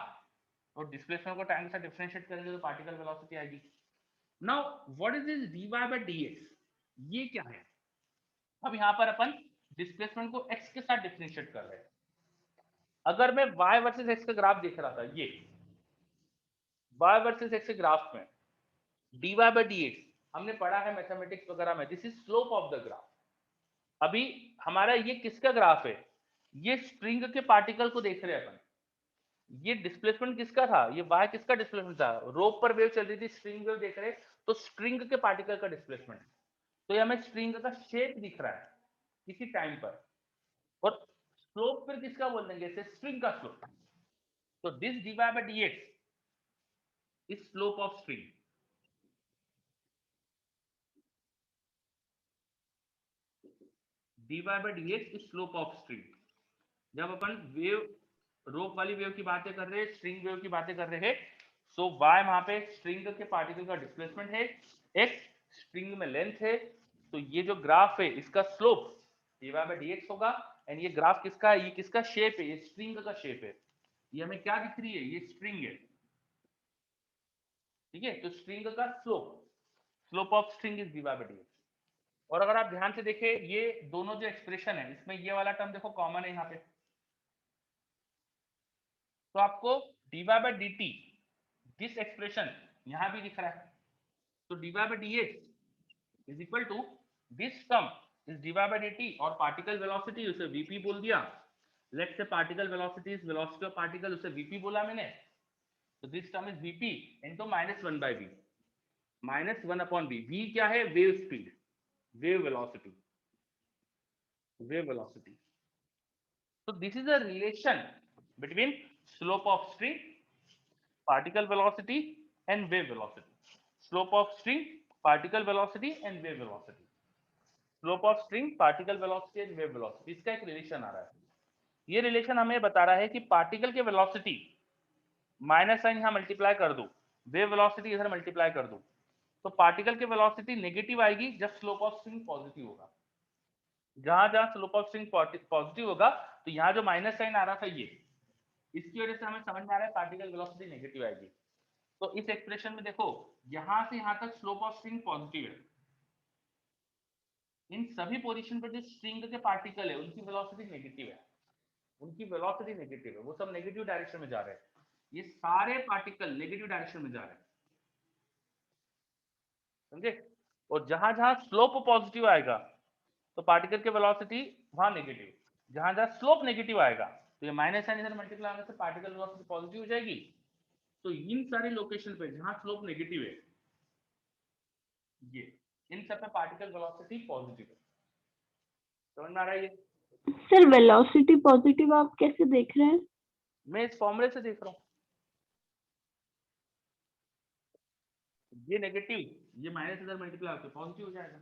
[SPEAKER 1] और डिस्प्लेसमेंट को टाइम के साथ डिफरेंशिएट करेंगे तो पार्टिकल वेलोसिटी आएगी। Now what is this dy by dx, ये क्या है? अब यहां पर अपन डिस्प्लेसमेंट को x के साथ डिफरेंशिएट कर रहे हैं। अगर मैं y वर्सेस x का ग्राफ देख रहा था, ये y वर्सेस x के ग्राफ में dy by dx हमने पढ़ा है मैथमेटिक्स वगैरह में, this is slope of the graph. अभी हमारा ये किसका ग्राफ है, ये स्ट्रिंग के पार्टिकल को देख रहे हैं अपन। ये डिस्प्लेसमेंट किसका था, ये y किसका डिस्प्लेसमेंट था, रोप पर वेव चल रही थी, स्ट्रिंग वेव देख रहे, तो स्ट्रिंग के पार्टिकल का डिस्प्लेसमेंट। तो ये हमें स्ट्रिंग का शेप दिख रहा है किसी टाइम पर, और स्लोप फिर किसका बोल देंगे, इसे स्ट्रिंग का स्लोप। तो this dy by dx is slope of string. dy by dx is slope of string. जब अपन वेव, रोप वाली वेव की बातें कर रहे हैं, स्ट्रिंग वेव की बातें कर रहे हैं, सो y वहां पे स्ट्रिंग के पार्टिकल का डिस्प्लेसमेंट है, x स्ट्रिंग में लेंथ है, तो ये जो ग्राफ है इसका स्लोप dy by dx होगा। एंड ये ग्राफ किसका है, ये किसका शेप है, ये स्ट्रिंग का शेप है। ये हमें क्या दिख रही है, ये स्ट्रिंग है, ठीक है। तो स्ट्रिंग का slope, slope of string is dy by dx। और अगर आप ध्यान से देखें, ये दोनों जो एक्सप्रेशन है, इसमें ये वाला टर्म देखो कॉमन है यहाँ पे, तो आपको dy by dt this expression यहां भी दिख रहा है। तो dy by dx is equal to this term is dy by dt, और पार्टिकल वेलोसिटी उसे vp बोल दिया। Let's say particle velocity is velocity of particle, उसे vp बोला मैंने, तो this term is vp into -1/v, -1/v। v क्या है, wave speed, wave velocity, wave velocity. So this is a relation between slope of string, particle velocity and wave velocity. Slope of string, particle velocity and wave velocity. Slope of string, particle velocity and wave velocity. इसका एक relation आ रहा है। ये relation हमें बता रहा है कि पार्टिकल के वेलोसिटी माइनस साइन यहां मल्टीप्लाई कर दो, वेव वेलोसिटी इधर मल्टीप्लाई कर दो, तो पार्टिकल के वेलोसिटी नेगेटिव आएगी जब स्लोप ऑफ स्ट्रिंग पॉजिटिव होगा। जहां जहां स्लोप ऑफ स्ट्रिंग पॉजिटिव होगा, तो यहां जो माइनस साइन आ रहा था ये, इसकी वजह से हमें समझ में आ रहा है पार्टिकल वेलोसिटी नेगेटिव आएगी। तो इस एक्सप्रेशन में देखो, यहां से यहां तक स्लोप ऑफ स्ट्रिंग पॉजिटिव है, इन सभी पोजीशन पर जो स्ट्रिंग के पार्टिकल है उनकी वेलोसिटी नेगेटिव है, उनकी वेलोसिटी नेगेटिव है, वो सब नेगेटिव डायरेक्शन में जा रहे हैं, ये सारे पार्टिकल नेगेटिव डायरेक्शन में जा रहे हैं, समझे। और जहां जहां स्लोप पॉजिटिव आएगा तो पार्टिकल की वेलोसिटी वहां नेगेटिव, जहां जहां स्लोप नेगेटिव आएगा तो ये माइनस साइन इधर मल्टीप्लाई होने से पार्टिकल वेलोसिटी पॉजिटिव हो जाएगी, तो इन सारे लोकेशन पे जहां स्लोप नेगेटिव है, ये इन सब पे पार्टिकल वेलोसिटी पॉजिटिव है। समझ में आ रहा है ये?
[SPEAKER 3] सर वेलोसिटी पॉजिटिव आप कैसे देख रहे हैं?
[SPEAKER 1] मैं इस फॉर्मूले से देख रहा हूँ, ये नेगेटिव, ये माइनस इधर मल्टीप्लाई होकर पॉजिटिव हो जाएगा,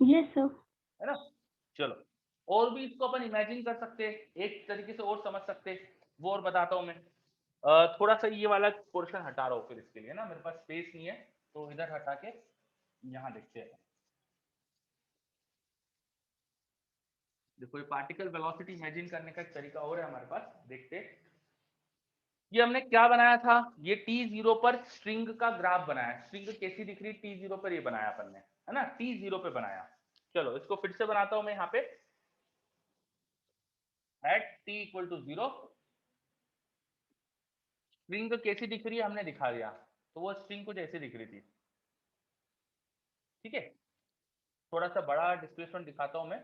[SPEAKER 3] यस सर।
[SPEAKER 1] है ना? चलो, और भी इसको अपन इमेजिन कर सकते हैं, एक तरीके से और समझ सकते हैं, वो और बताता हूँ मैं। थोड़ा सा ये वाला पोर्शन हटा रहा हूँ फिर इसके लिए ना, मेरे पास स्पेस नहीं है, तो इधर हटा के यहाँ देखते हैं। देखो ये पार्टिकल वेलोसिटी इमेजिन करने का एक तरीका और है हमारे पास, देखते हैं। ये हमने क्या बनाया था, ये t0 पर स्ट्रिंग का ग्राफ बनाया, स्ट्रिंग कैसी दिख रही t0 पर, ये बनाया अपन ने, है ना, t0 पे बनाया। चलो इसको फिर से बनाता हूं मैं यहाँ पे, at t equal to 0 string कैसी दिख रही है हमने दिखा दिया, तो वो स्ट्रिंग कुछ ऐसी दिख रही थी, ठीक है। थोड़ा सा बड़ा डिस्प्लेसमेंट दिखाता हूं मैं,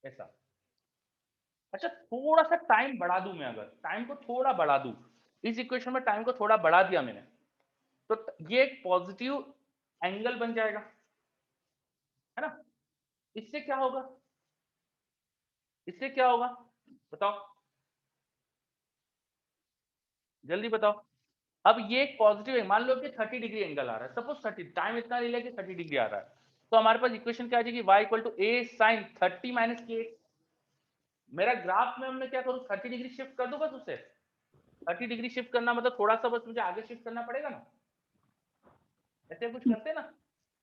[SPEAKER 1] ऐसा। अच्छा थोड़ा सा टाइम बढ़ा दूं मैं, अगर टाइम को थोड़ा बढ़ा दूं, इस इक्वेशन में टाइम को थोड़ा बढ़ा दिया मैंने, तो ये एक पॉजिटिव एंगल बन जाएगा, है ना। इससे क्या होगा, इससे क्या होगा बताओ, जल्दी बताओ। अब ये एक पॉजिटिव है, मान लो कि 30 डिग्री एंगल आ रहा है, सपोज 30, टाइम इतना ले लिया कि 30 डिग्री आ रहा है, तो हमारे पास इक्वेशन क्या आ जाएगी, y equal to a sin 30 minus k. मेरा ग्राफ में मैं क्या करूं, 30 डिग्री शिफ्ट कर दूं बस उससे, 30 डिग्री शिफ्ट करना मतलब थोड़ा सा बस मुझे आगे शिफ्ट करना पड़ेगा ना, ऐसे कुछ करते ना।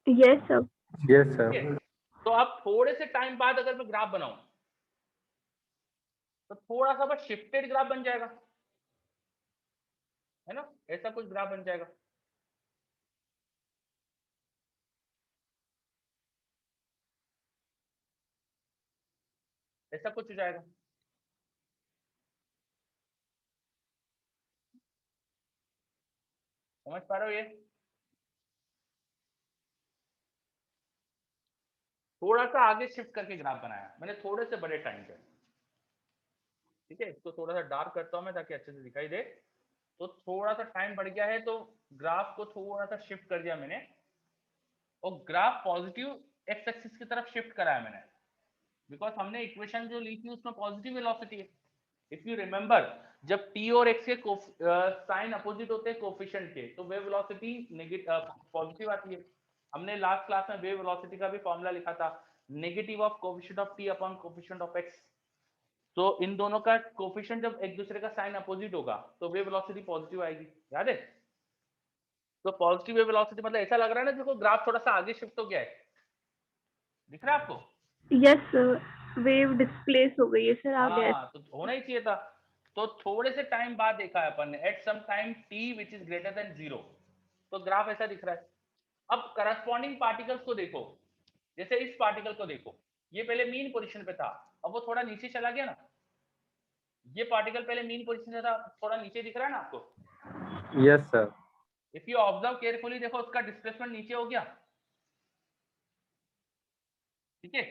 [SPEAKER 3] Yes sir.
[SPEAKER 2] यस
[SPEAKER 1] ठीक
[SPEAKER 2] सर।
[SPEAKER 1] है, तो अब थोड़े से टाइम बाद अगर मैं ग्राफ बनाऊं, तो थोड़ा सा बस शिफ्टेड ग्राफ बन जाएगा, है ना, ऐसा कुछ ग्राफ बन जाएगा। ऐसा कुछ हो जाएगा, समझ पा रहे हो ये? थोड़ा सा आगे शिफ्ट करके ग्राफ बनाया मैंने, थोड़े से बड़े टाइम पे। ठीक है, इसको थोड़ा सा डार्क करता हूं मैं ताकि अच्छे से दिखाई दे। तो थोड़ा सा टाइम बढ़ गया है, तो ग्राफ को थोड़ा सा शिफ्ट कर दिया मैंने, और ग्राफ पॉजिटिव एक्स एक्सिस की तरफ शिफ्ट कराया मैंने, बिकॉज हमने इक्वेशन जो ली थी उसमें पॉजिटिव वेलोसिटी है। इफ यू रिमेंबर, जब t और x के साइन अपोजिट होते हैं कोफिशिएंट के, तो वेव वेलोसिटी नेगेटिव पॉजिटिव आती है। हमने लास्ट क्लास में वेव वेलोसिटी का भी फॉर्मूला लिखा था, negative of coefficient of t upon coefficient of x। तो इन दोनों का कोफिशिएंट जब एक दूसरे का साइन अपोजिट होगा, तो वेव वेलोसिटी पॉजिटिव आएगी, याद है? तो पॉजिटिव वेव वेलोसिटी मतलब ऐसा लग रहा है ना, देखो ग्राफ थोड़ा सा आगे शिफ्ट हो गया है, दिख रहा है आपको?
[SPEAKER 3] यस सर, वेव डिस्प्लेस हो गई है सर आगे।
[SPEAKER 1] हाँ, तो होना ही चाहिए था। तो थोड़े से टाइम बाद देखा है अपन ने, at some time t which is greater than 0, तो ग्राफ ऐसा दिख रहा है। अब करस्पॉन्डिंग पार्टिकल्स को देखो, जैसे इस पार्टिकल को देखो, ये पहले मीन पोजीशन पे था, अब वो थोड़ा नीचे चला गया ना। ये पार्टिकल पहले मीन पोजीशन पे था, थोड़ा नीचे दिख रहा है ना आपको?
[SPEAKER 2] Yes sir.
[SPEAKER 1] If you observe carefully, देखो उसका डिस्प्लेसमेंट नीचे हो गया, ठीक है।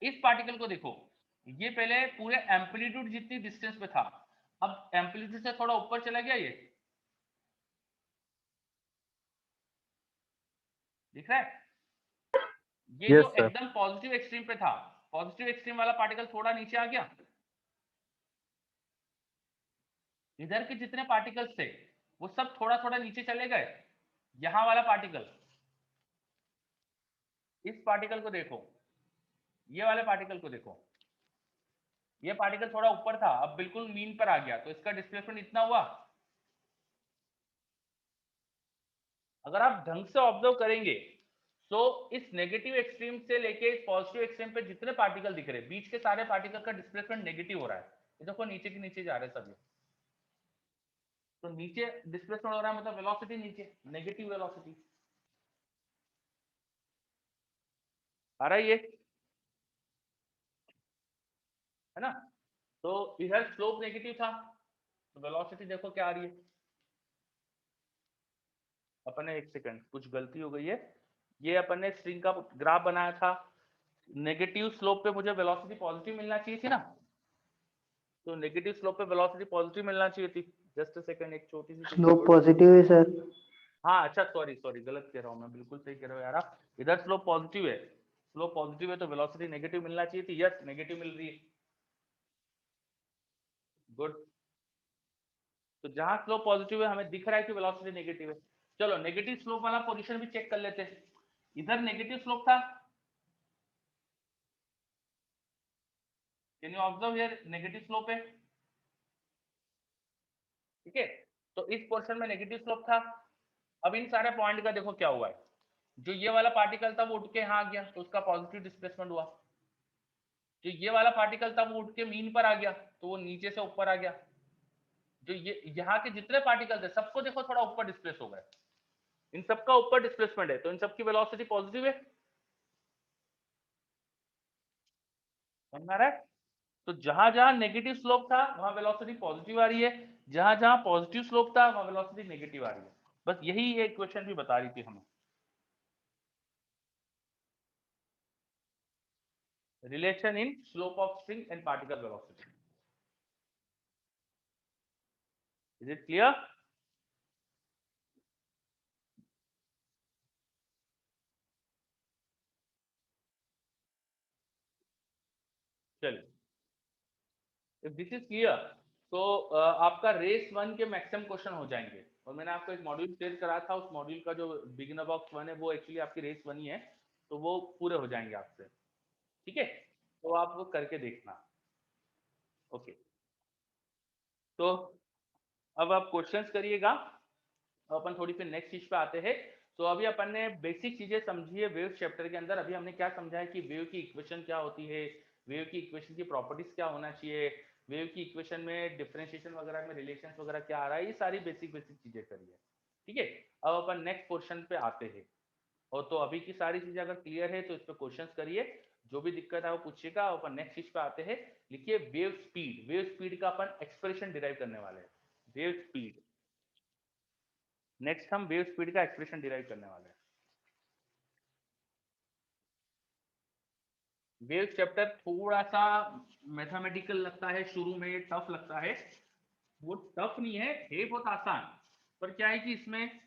[SPEAKER 1] इस पार्टिकल को देखो, ये पहले पूरे एम्पलीट्यूड जितनी डिस्टेंस पे था, अब एम्पलीट्यूड से थोड़ा ऊपर चला गया, ये दिख रहा है? ये
[SPEAKER 2] यस
[SPEAKER 1] जो
[SPEAKER 2] सर।
[SPEAKER 1] एकदम पॉजिटिव एक्सट्रीम पे था, पॉजिटिव एक्सट्रीम वाला पार्टिकल थोड़ा नीचे आ गया। इधर के जितने पार्टिकल्स थे वो सब थोड़ा थोड़ा नीचे चले गए। यहां वाला पार्टिकल, इस पार्टिकल को देखो, ये वाले पार्टिकल को देखो, ये पार्टिकल थोड़ा ऊपर था, अब बिल्कुल मीन पर आ गया, तो इसका डिस्प्लेसमेंट इतना हुआ। अगर आप ढंग से ऑब्जर्व करेंगे, तो इस नेगेटिव एक्सट्रीम से लेके इस पॉजिटिव एक्सट्रीम पे जितने पार्टिकल दिख रहे हैं, बीच के सारे पार्टिकल का डिस्प्लेसमेंट नेगेटिव हो रहा है। ये देखो नीचे के नीचे जा रहे हैं सभी, तो नीचे डिस्प्लेसमेंट हो रहा है मतलब वेलोसिटी नीचे, नेगेटिव वेलोसिटी आ रहा है ये, है ना। तो इधर स्लोप नेगेटिव था, तो वेलोसिटी देखो क्या आ रही है। अपन ने, एक सेकंड, कुछ गलती हो गई है, ये अपन ने स्ट्रिंग का ग्राफ बनाया था, नेगेटिव स्लोप पे मुझे वेलोसिटी पॉजिटिव मिलना चाहिए थी ना, तो नेगेटिव स्लोप पे वेलोसिटी पॉजिटिव मिलना चाहिए थी। जस्ट अ सेकंड, एक छोटी सी
[SPEAKER 2] स्लोप पॉजिटिव है सर।
[SPEAKER 1] हाँ अच्छा, सॉरी सॉरी, गलत कह रहा हूँ मैं, बिल्कुल सही कह रहा हूँ यार आप। इधर स्लोप पॉजिटिव है, स्लोप पॉजिटिव है तो वेलोसिटी नेगेटिव मिलना चाहिए थी। यस, नेगेटिव मिल रही है। गुड। तो जहां स्लोप पॉजिटिव है हमें दिख रहा है कि वेलोसिटी नेगेटिव है। चलो नेगेटिव स्लोप वाला पोजीशन भी चेक कर लेते हैं। इधर नेगेटिव स्लोप था, can you observe here, negative slope है, ठीक है। तो इस पोर्शन में नेगेटिव स्लोप था। अब इन सारे पॉइंट का देखो क्या हुआ है, जो ये वाला पार्टिकल था वो उठ के यहाँ आ गया तो उसका पॉजिटिव डिस्प्लेसमेंट हुआ। जो ये वाला पार्टिकल था वो उठ के मीन पर आ गया तो वो नीचे से ऊपर आ गया। जो ये यहाँ के जितने पार्टिकल थे सबको देखो थोड़ा ऊपर डिस्प्लेस हो गए, इन सबका ऊपर डिस्प्लेसमेंट है तो इन सबकी वेलोसिटी पॉजिटिव है। समझ आ रहा है? तो जहां जहां नेगेटिव स्लोप था वहां वेलोसिटी पॉजिटिव आ रही है, जहां जहां पॉजिटिव स्लोप था वहां वेलोसिटी नेगेटिव आ रही है। बस यही ये इक्वेशन भी बता रही थी हमें। Relation in slope of string and particle velocity. Is it clear? चलिए, इफ दिस इज क्लियर तो आपका रेस 1 के मैक्सिमम क्वेश्चन हो जाएंगे। और मैंने आपको एक मॉड्यूल शेयर करा था, उस मॉड्यूल का जो बिगिनर बॉक्स 1 है वो एक्चुअली आपकी रेस 1 ही है, तो वो पूरे हो जाएंगे आपसे, ठीक है। तो आप वो करके देखना। ओके, तो अब आप क्वेश्चंस करिएगा। अपन थोड़ी फिर नेक्स्ट चीज पे आते हैं। तो अभी अपन ने बेसिक चीजें समझी है वेव चैप्टर के अंदर। अभी हमने क्या समझा है कि वेव की इक्वेशन क्या होती है, वेव की इक्वेशन की प्रॉपर्टीज क्या होना चाहिए, वेव की इक्वेशन में डिफरेंशिएशन वगैरह में रिलेशन वगैरह क्या आ रहा है, ये सारी बेसिक बेसिक चीजें करी है, ठीक है। अब अपन नेक्स्ट पोर्शन पे आते हैं। और तो अभी की सारी चीजें अगर क्लियर है तो इस पर क्वेश्चंस करिए, जो भी दिक्कत है वो पूछिएगा। अपन नेक्स्ट चीज पे आते हैं। लिखिए वेव स्पीड। वेव स्पीड का अपन एक्सप्रेशन डिराइव करने वाले हैं। वेव स्पीड, नेक्स्ट हम वेव स्पीड का एक्सप्रेशन डिराइव करने वाले हैं। वेव चैप्टर थोड़ा सा मैथमेटिकल लगता है, शुरू में टफ लगता है। वो टफ नहीं है बहुत आसान। पर क्या है कि इसमें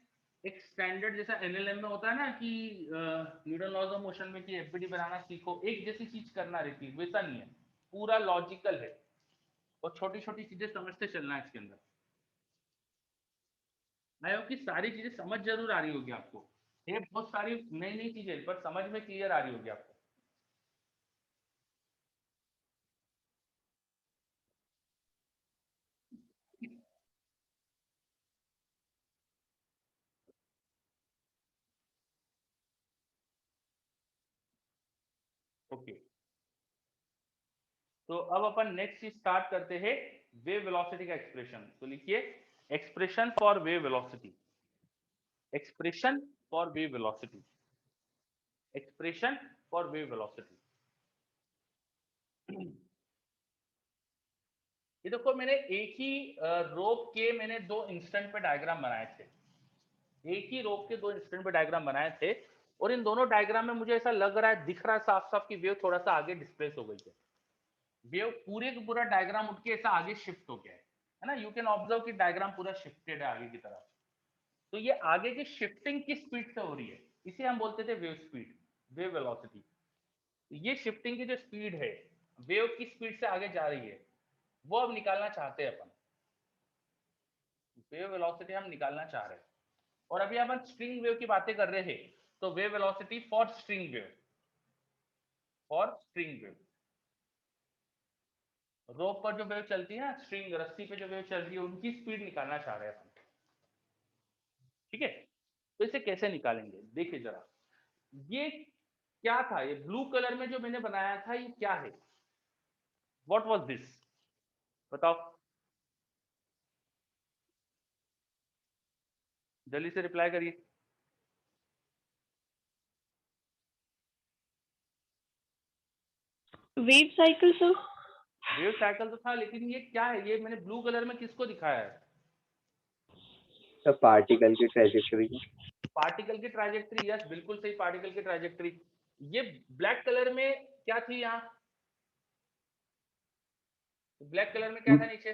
[SPEAKER 1] एक स्टैंडर्ड जैसा एलएलएम में होता है ना कि न्यूटन लॉज ऑफ मोशन में कि एफबीडी बनाना सीखो, एक जैसी चीज करना रहती है, वैसा नहीं है, पूरा लॉजिकल है और छोटी छोटी चीजें समझते चलना है इसके अंदर। मैं कि सारी चीजें समझ जरूर आ रही होगी आपको, ये बहुत सारी नई नई चीजें पर समझ में क्लियर आ रही होगी आपको। ओके, तो अब अपन नेक्स्ट चीज स्टार्ट करते हैं, वेव वेलोसिटी का एक्सप्रेशन। तो लिखिए expression for wave velocity, expression for wave velocity, expression for wave velocity. ये देखो मैंने एक ही रोप के मैंने दो इंस्टेंट पे डायग्राम बनाए थे, एक ही रोप के दो इंस्टेंट पे डायग्राम बनाए थे। और इन दोनों डायग्राम में मुझे ऐसा लग रहा है, दिख रहा है साफ साफ कि वेव थोड़ा सा आगे डिस्प्लेस हो गई है। वेव पूरे का पूरा डायग्राम उठ के ऐसा आगे शिफ्ट हो गया है ना। यू कैन ऑब्जर्व कि डायग्राम पूरा शिफ्टेड है आगे की तरफ। तो ये आगे की शिफ्टिंग किस स्पीड से हो रही है, इसे हम बोलते थे वेव स्पीड, वेव वेलोसिटी। ये शिफ्टिंग की जो स्पीड है, वेव की स्पीड से आगे जा रही है, वो अब निकालना चाहते हैं अपन। वेव वेलोसिटी हम निकालना चाह रहे हैं। और अभी अपन स्ट्रिंग वेव की बातें कर रहे हैं, तो wave velocity for string wave, for string wave, rope पर जो वेव चलती है ना, स्ट्रिंग रस्सी पे जो वेव चल रही है, उनकी स्पीड निकालना चाह रहे हैं अपन, ठीक है। तो इसे कैसे निकालेंगे देखिए जरा। ये क्या था, ये ब्लू कलर में जो मैंने बनाया था ये क्या है, व्हाट वाज दिस, बताओ जल्दी से रिप्लाई करिए।
[SPEAKER 3] Wave cycle sir.
[SPEAKER 1] Wave cycle तो था, लेकिन ये क्या है, ये मैंने ब्लू कलर में किसको दिखाया है?
[SPEAKER 2] सर पार्टिकल की ट्रेजेक्टरी।
[SPEAKER 1] पार्टिकल की ट्राजेक्टरी, यस बिल्कुल सही, पार्टिकल की ट्राजेक्टरी। ये ब्लैक कलर में क्या थी यहाँ? ब्लैक कलर में क्या था नीचे?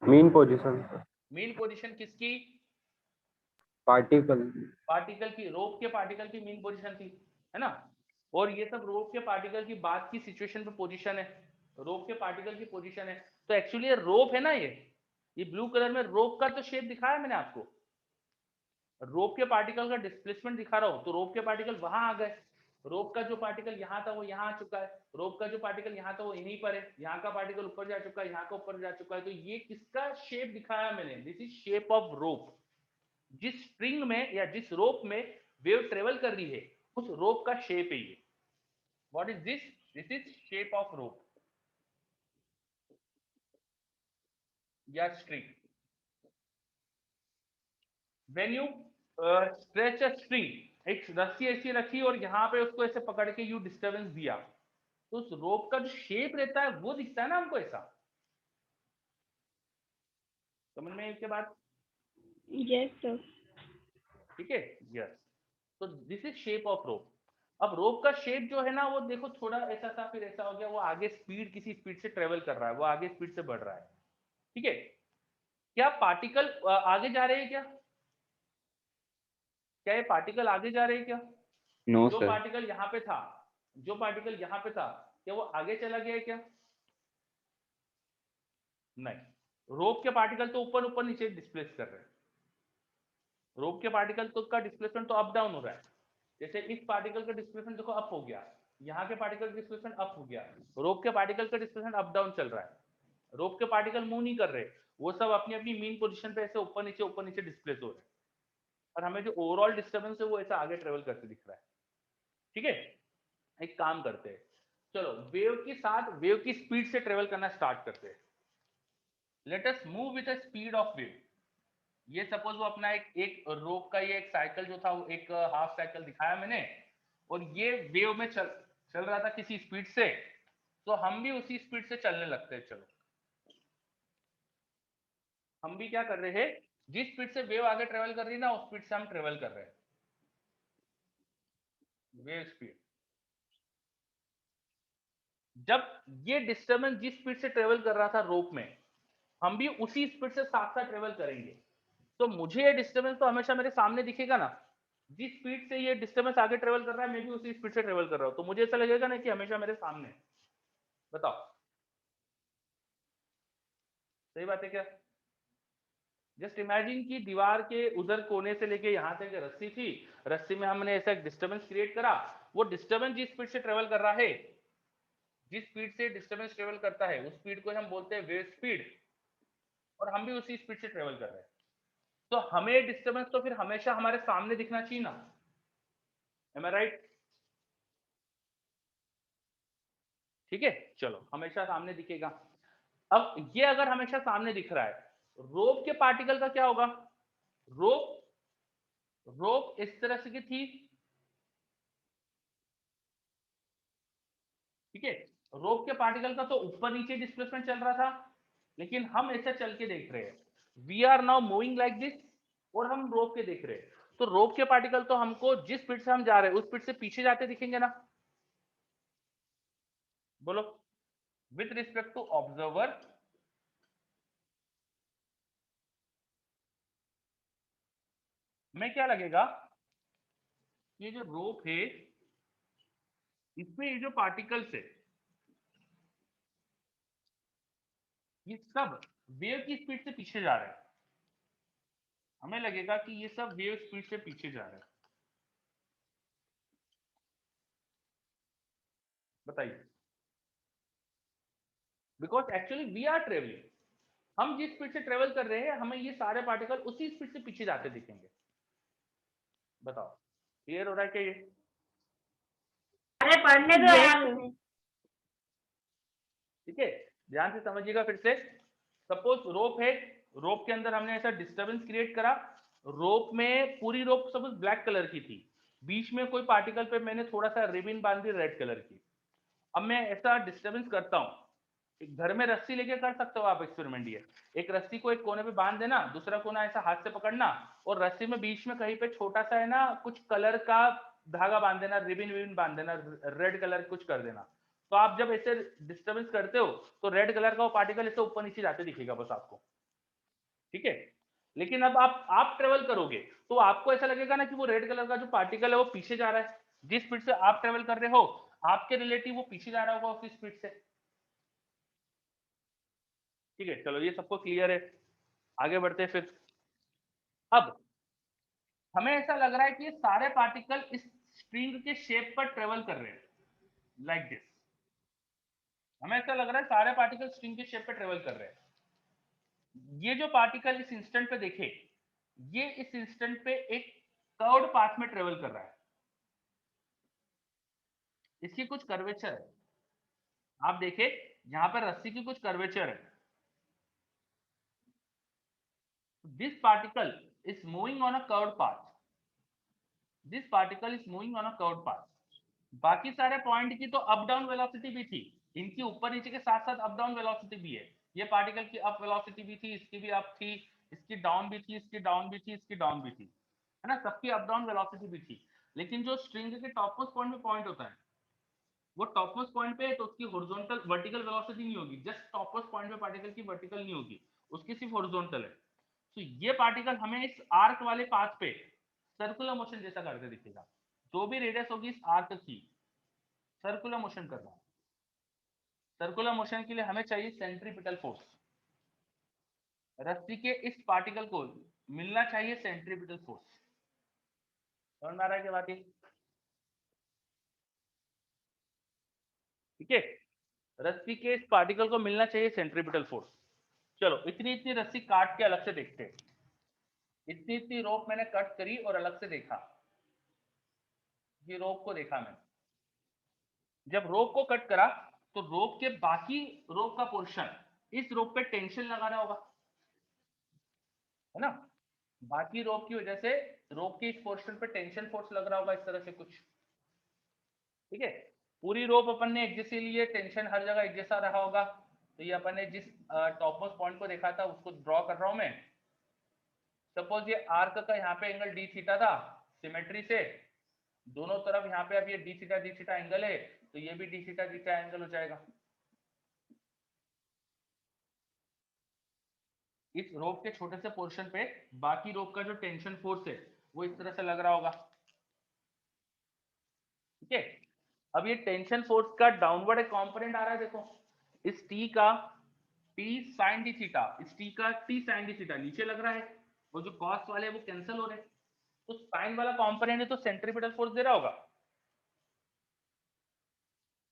[SPEAKER 2] Mean position.
[SPEAKER 1] मीन पोजीशन किसकी?
[SPEAKER 2] पार्टिकल।
[SPEAKER 1] पार्टिकल की, रोप के पार्टिकल की मीन पोजीशन थी, है ना? और ये सब रोप के पार्टिकल की बाद की सिचुएशन पे पोजीशन है, रोप के पार्टिकल की पोजीशन है। तो एक्चुअली ये रोप है ना, ये ब्लू कलर में रोप का तो शेप दिखाया मैंने आपको, रोप के पार्टिकल का डिस्प्लेसमेंट दिखा रहा हूं। तो रोप के पार्टिकल वहां आ गए, रोप का जो पार्टिकल यहाँ था वो यहाँ आ चुका है, रोप का जो पार्टिकल यहाँ था वो यहीं पर है, यहाँ का पार्टिकल ऊपर जा चुका है, यहाँ का ऊपर जा चुका है। तो ये किसका शेप दिखाया मैंने? दिस इज शेप ऑफ रोप। जिस स्ट्रिंग में या जिस रोप में वेव ट्रेवल कर रही है उस रोप का शेप है ये। What is this? This is shape of rope या string. When you stretch a string, एक रस्सी ऐसी रखी और यहाँ पे उसको ऐसे पकड़ के यू डिस्टर्बेंस दिया, तो उस रोप का जो शेप रहता है वो दिखता है ना हमको ऐसा। समझ में इसके बाद?
[SPEAKER 3] Yes sir.
[SPEAKER 1] ठीक है, यस। तो दिस इज शेप ऑफ रोप। अब रोप का शेप जो है ना वो देखो, थोड़ा ऐसा था फिर ऐसा हो गया, वो आगे स्पीड, किसी स्पीड से ट्रेवल कर रहा है, वो आगे स्पीड से बढ़ रहा है। ठीक है, क्या पार्टिकल आगे जा रहे हैं क्या? क्या ये पार्टिकल आगे जा रहे हैं क्या?
[SPEAKER 2] नो
[SPEAKER 1] जो
[SPEAKER 2] सर।
[SPEAKER 1] पार्टिकल यहाँ पे था, जो पार्टिकल यहाँ पे था, क्या वो आगे चला गया है क्या? नहीं, रोप के पार्टिकल तो ऊपर ऊपर नीचे डिस्प्लेस कर रहे हैं। रोप के पार्टिकल तो का डिस्प्लेसमेंट तो अप डाउन हो रहा है। जैसे इस पार्टिकल का डिस्प्लेसमेंट देखो अप हो गया, यहाँ के पार्टिकल का डिस्प्लेसमेंट अप हो गया, रोप के पार्टिकल का डिस्प्लेसमेंट अप डाउन चल रहा है। रोप के पार्टिकल मूव नहीं कर रहे, वो सब अपनी अपनी मीन पोजीशन पे ऐसे ऊपर नीचे डिस्प्लेस हो रहे हैं, और हमें जो ओवरऑल डिस्टर्बेंस है वो ऐसा आगे ट्रेवल करते दिख रहा है। ठीक है, एक काम करते हैं, चलो वेव के साथ वेव की स्पीड से ट्रेवल करना स्टार्ट करते हैं। Let us move with the speed of wave. ये सपोज वो अपना एक रोप का ये एक साइकिल जो था वो एक हाफ साइकिल दिखाया मैंने, और ये वेव में चल रहा था किसी स्पीड से, तो हम भी उसी स्पीड से चलने लगते हैं। चलो हम भी क्या कर रहे हैं, जिस स्पीड से वेव आगे ट्रेवल कर रही है ना उस स्पीड से हम ट्रेवल कर रहे हैं, वेव स्पीड। जब ये डिस्टर्बेंस जिस स्पीड से ट्रेवल कर रहा था रोप में, हम भी उसी स्पीड से साथ साथ ट्रेवल करेंगे, तो मुझे ये डिस्टर्बेंस तो हमेशा मेरे सामने दिखेगा ना। जिस स्पीड से ये डिस्टर्बेंस आगे ट्रेवल कर रहा है मैं भी उसी स्पीड से ट्रेवल कर रहा हूं, तो मुझे ऐसा लगेगा ना कि हमेशा मेरे सामने। बताओ, सही बात है क्या? जस्ट इमेजिन कि दीवार के उधर कोने से लेके यहां तक रस्सी थी, रस्सी में हमने ऐसा डिस्टर्बेंस क्रिएट करा, वो डिस्टर्बेंस जिस स्पीड से ट्रेवल कर रहा है, जिस स्पीड से डिस्टर्बेंस ट्रेवल करता है उस स्पीड को हम बोलते हैं वेव स्पीड, और हम भी उसी स्पीड से ट्रेवल कर रहे हैं। तो हमें डिस्टर्बेंस तो फिर हमेशा हमारे सामने दिखना चाहिए ना, एम आई राइट? ठीक है, चलो हमेशा सामने दिखेगा। अब ये अगर हमेशा सामने दिख रहा है, रोप के पार्टिकल का क्या होगा? रोप रोप इस तरह से की थी, ठीक है, रोप के पार्टिकल का तो ऊपर नीचे डिस्प्लेसमेंट चल रहा था, लेकिन हम ऐसा चल के देख रहे हैं, we are now moving like this, और हम रोप के देख रहे हैं। तो रोप के पार्टिकल तो हमको जिस स्पीड से हम जा रहे हैं उस स्पीड से पीछे जाते दिखेंगे ना? बोलो, विथ रिस्पेक्ट टू ऑब्जर्वर, में क्या लगेगा? ये जो रोप है इसमें ये जो पार्टिकल्स है ये सब वेव की स्पीड से पीछे जा रहे हैं, हमें लगेगा कि ये सब वेव स्पीड से पीछे जा रहे हैं। बताइए, because actually we are travelling, हम जिस स्पीड से ट्रेवल कर रहे हैं हमें ये सारे पार्टिकल उसी स्पीड से पीछे जाते दिखेंगे। बताओ, क्लियर हो रहा है क्या ये?
[SPEAKER 3] अरे पढ़ने दो यार।
[SPEAKER 1] ठीक है, ध्यान से समझिएगा फिर से। सपोज रोप है, रोप के अंदर हमने ऐसा डिस्टर्बेंस क्रिएट करा, रोप में पूरी रोप सपोज ब्लैक कलर की थी, बीच में कोई पार्टिकल पे मैंने थोड़ा सा रिबन बांध दी रेड कलर की। अब मैं ऐसा डिस्टर्बेंस करता हूं, एक घर में रस्सी लेके कर सकते हो आप एक्सपेरिमेंट ये, एक रस्सी को एक कोने पे बांध देना, दूसरा कोना ऐसा हाथ से पकड़ना, और रस्सी में बीच में कहीं पे छोटा सा है ना कुछ कलर का धागा बांध देना, रिबिन विबिन बांध देना, रेड कलर कुछ कर देना। तो आप जब ऐसे डिस्टर्बेंस करते हो तो रेड कलर का वो पार्टिकल ऐसे ऊपर नीचे जाते दिखेगा बस आपको, ठीक है। लेकिन अब आप ट्रेवल करोगे तो आपको ऐसा लगेगा ना कि वो रेड कलर का जो पार्टिकल है वो पीछे जा रहा है। जिस स्पीड से आप ट्रेवल कर रहे हो आपके रिलेटिव वो पीछे जा रहा होगा उसी स्पीड से, ठीक है। चलो ये सबको क्लियर है, आगे बढ़ते हैं फिर। अब हमें ऐसा लग रहा है कि ये सारे पार्टिकल इस स्ट्रिंग के शेप पर ट्रेवल कर रहे हैं, लाइक दिस। हमें ऐसा लग रहा है सारे पार्टिकल स्ट्रिंग के शेप पर ट्रेवल कर रहे हैं। ये जो पार्टिकल इस इंस्टेंट पे देखे, ये इस इंस्टेंट पे एक कर्व्ड पाथ में ट्रेवल कर रहा है, इसकी कुछ कर्वेचर है। आप देखें यहां पर रस्सी की कुछ कर्वेचर है। This particle is moving on a curved path, this particle is moving on a curved path. बाकी सारे पॉइंट की तो अप डाउन वेलोसिटी भी थी, इनकी ऊपर नीचे के साथ साथ अप डाउन वेलोसिटी भी है। ये पार्टिकल की अप वेलोसिटी भी थी, इसकी भी अप थी, इसकी डाउन भी थी, इसकी डाउन भी थी, इसकी डाउन भी थी, है ना, सबकी अप डाउन वेलोसिटी भी थी। लेकिन जो स्ट्रिंग के टॉप मोस्ट पॉइंट पे पॉइंट होता है, वो टॉप मोस्ट पॉइंट पे है तो उसकी हॉरिजॉन्टल वर्टिकल वेलोसिटी नहीं होगी, जस्ट टॉप मोस्ट पॉइंट पे पार्टिकल की वर्टिकल नहीं होगी, उसकी सिर्फ हॉरिजॉन्टल है। तो ये पार्टिकल हमें इस आर्क वाले पाथ पे सर्कुलर मोशन जैसा करके दिखेगा। जो भी रेडियस होगी इस आर्क की, सर्कुलर मोशन करना है। सर्कुलर मोशन के लिए हमें चाहिए सेंट्रीपिटल फोर्स। रस्सी के इस पार्टिकल को मिलना चाहिए सेंट्रीपिटल फोर्स। समझ में आ रहा है क्या बात? ठीक है, रस्सी के इस पार्टिकल को मिलना चाहिए सेंट्रीपिटल फोर्स। चलो इतनी इतनी रस्सी काट के अलग से देखते हैं। इतनी इतनी रोप मैंने कट करी और अलग से देखा, ये रोप को देखा मैंने। जब रोप को कट करा तो रोप के बाकी रोप का पोर्शन इस रोप पे टेंशन लगा रहा होगा, है ना। बाकी रोप की वजह से रोप के इस पोर्शन पे टेंशन फोर्स लग रहा होगा इस तरह से कुछ, ठीक है। पूरी रोप अपन ने एक जैसी ली है, टेंशन हर जगह एक जैसा रहा होगा। तो ये अपन ने जिस टॉप मोस्ट पॉइंट को देखा था उसको ड्रॉ कर रहा हूं मैं। सपोज ये आर्क का यहाँ पे एंगल डी थीटा था, सिमेट्री से दोनों तरफ यहाँ पे अब ये डी थीटा एंगल है, तो ये भी डी थीटा एंगल हो जाएगा। इस रोप के छोटे से पोर्शन पे बाकी रोप का जो टेंशन फोर्स है वो इस तरह से लग रहा होगा, ठीक है। अब ये टेंशन फोर्स का डाउनवर्ड एक कंपोनेंट आ रहा है, देखो इस टी का टी साइन डी थीटा, इस टी का टी साइन डी थीटा नीचे लग रहा है, और जो कॉस वाले वो कैंसिल हो रहे हैं। तो साइन वाला कंपोनेंट है तो सेंट्रीपिटल फोर्स दे रहा होगा,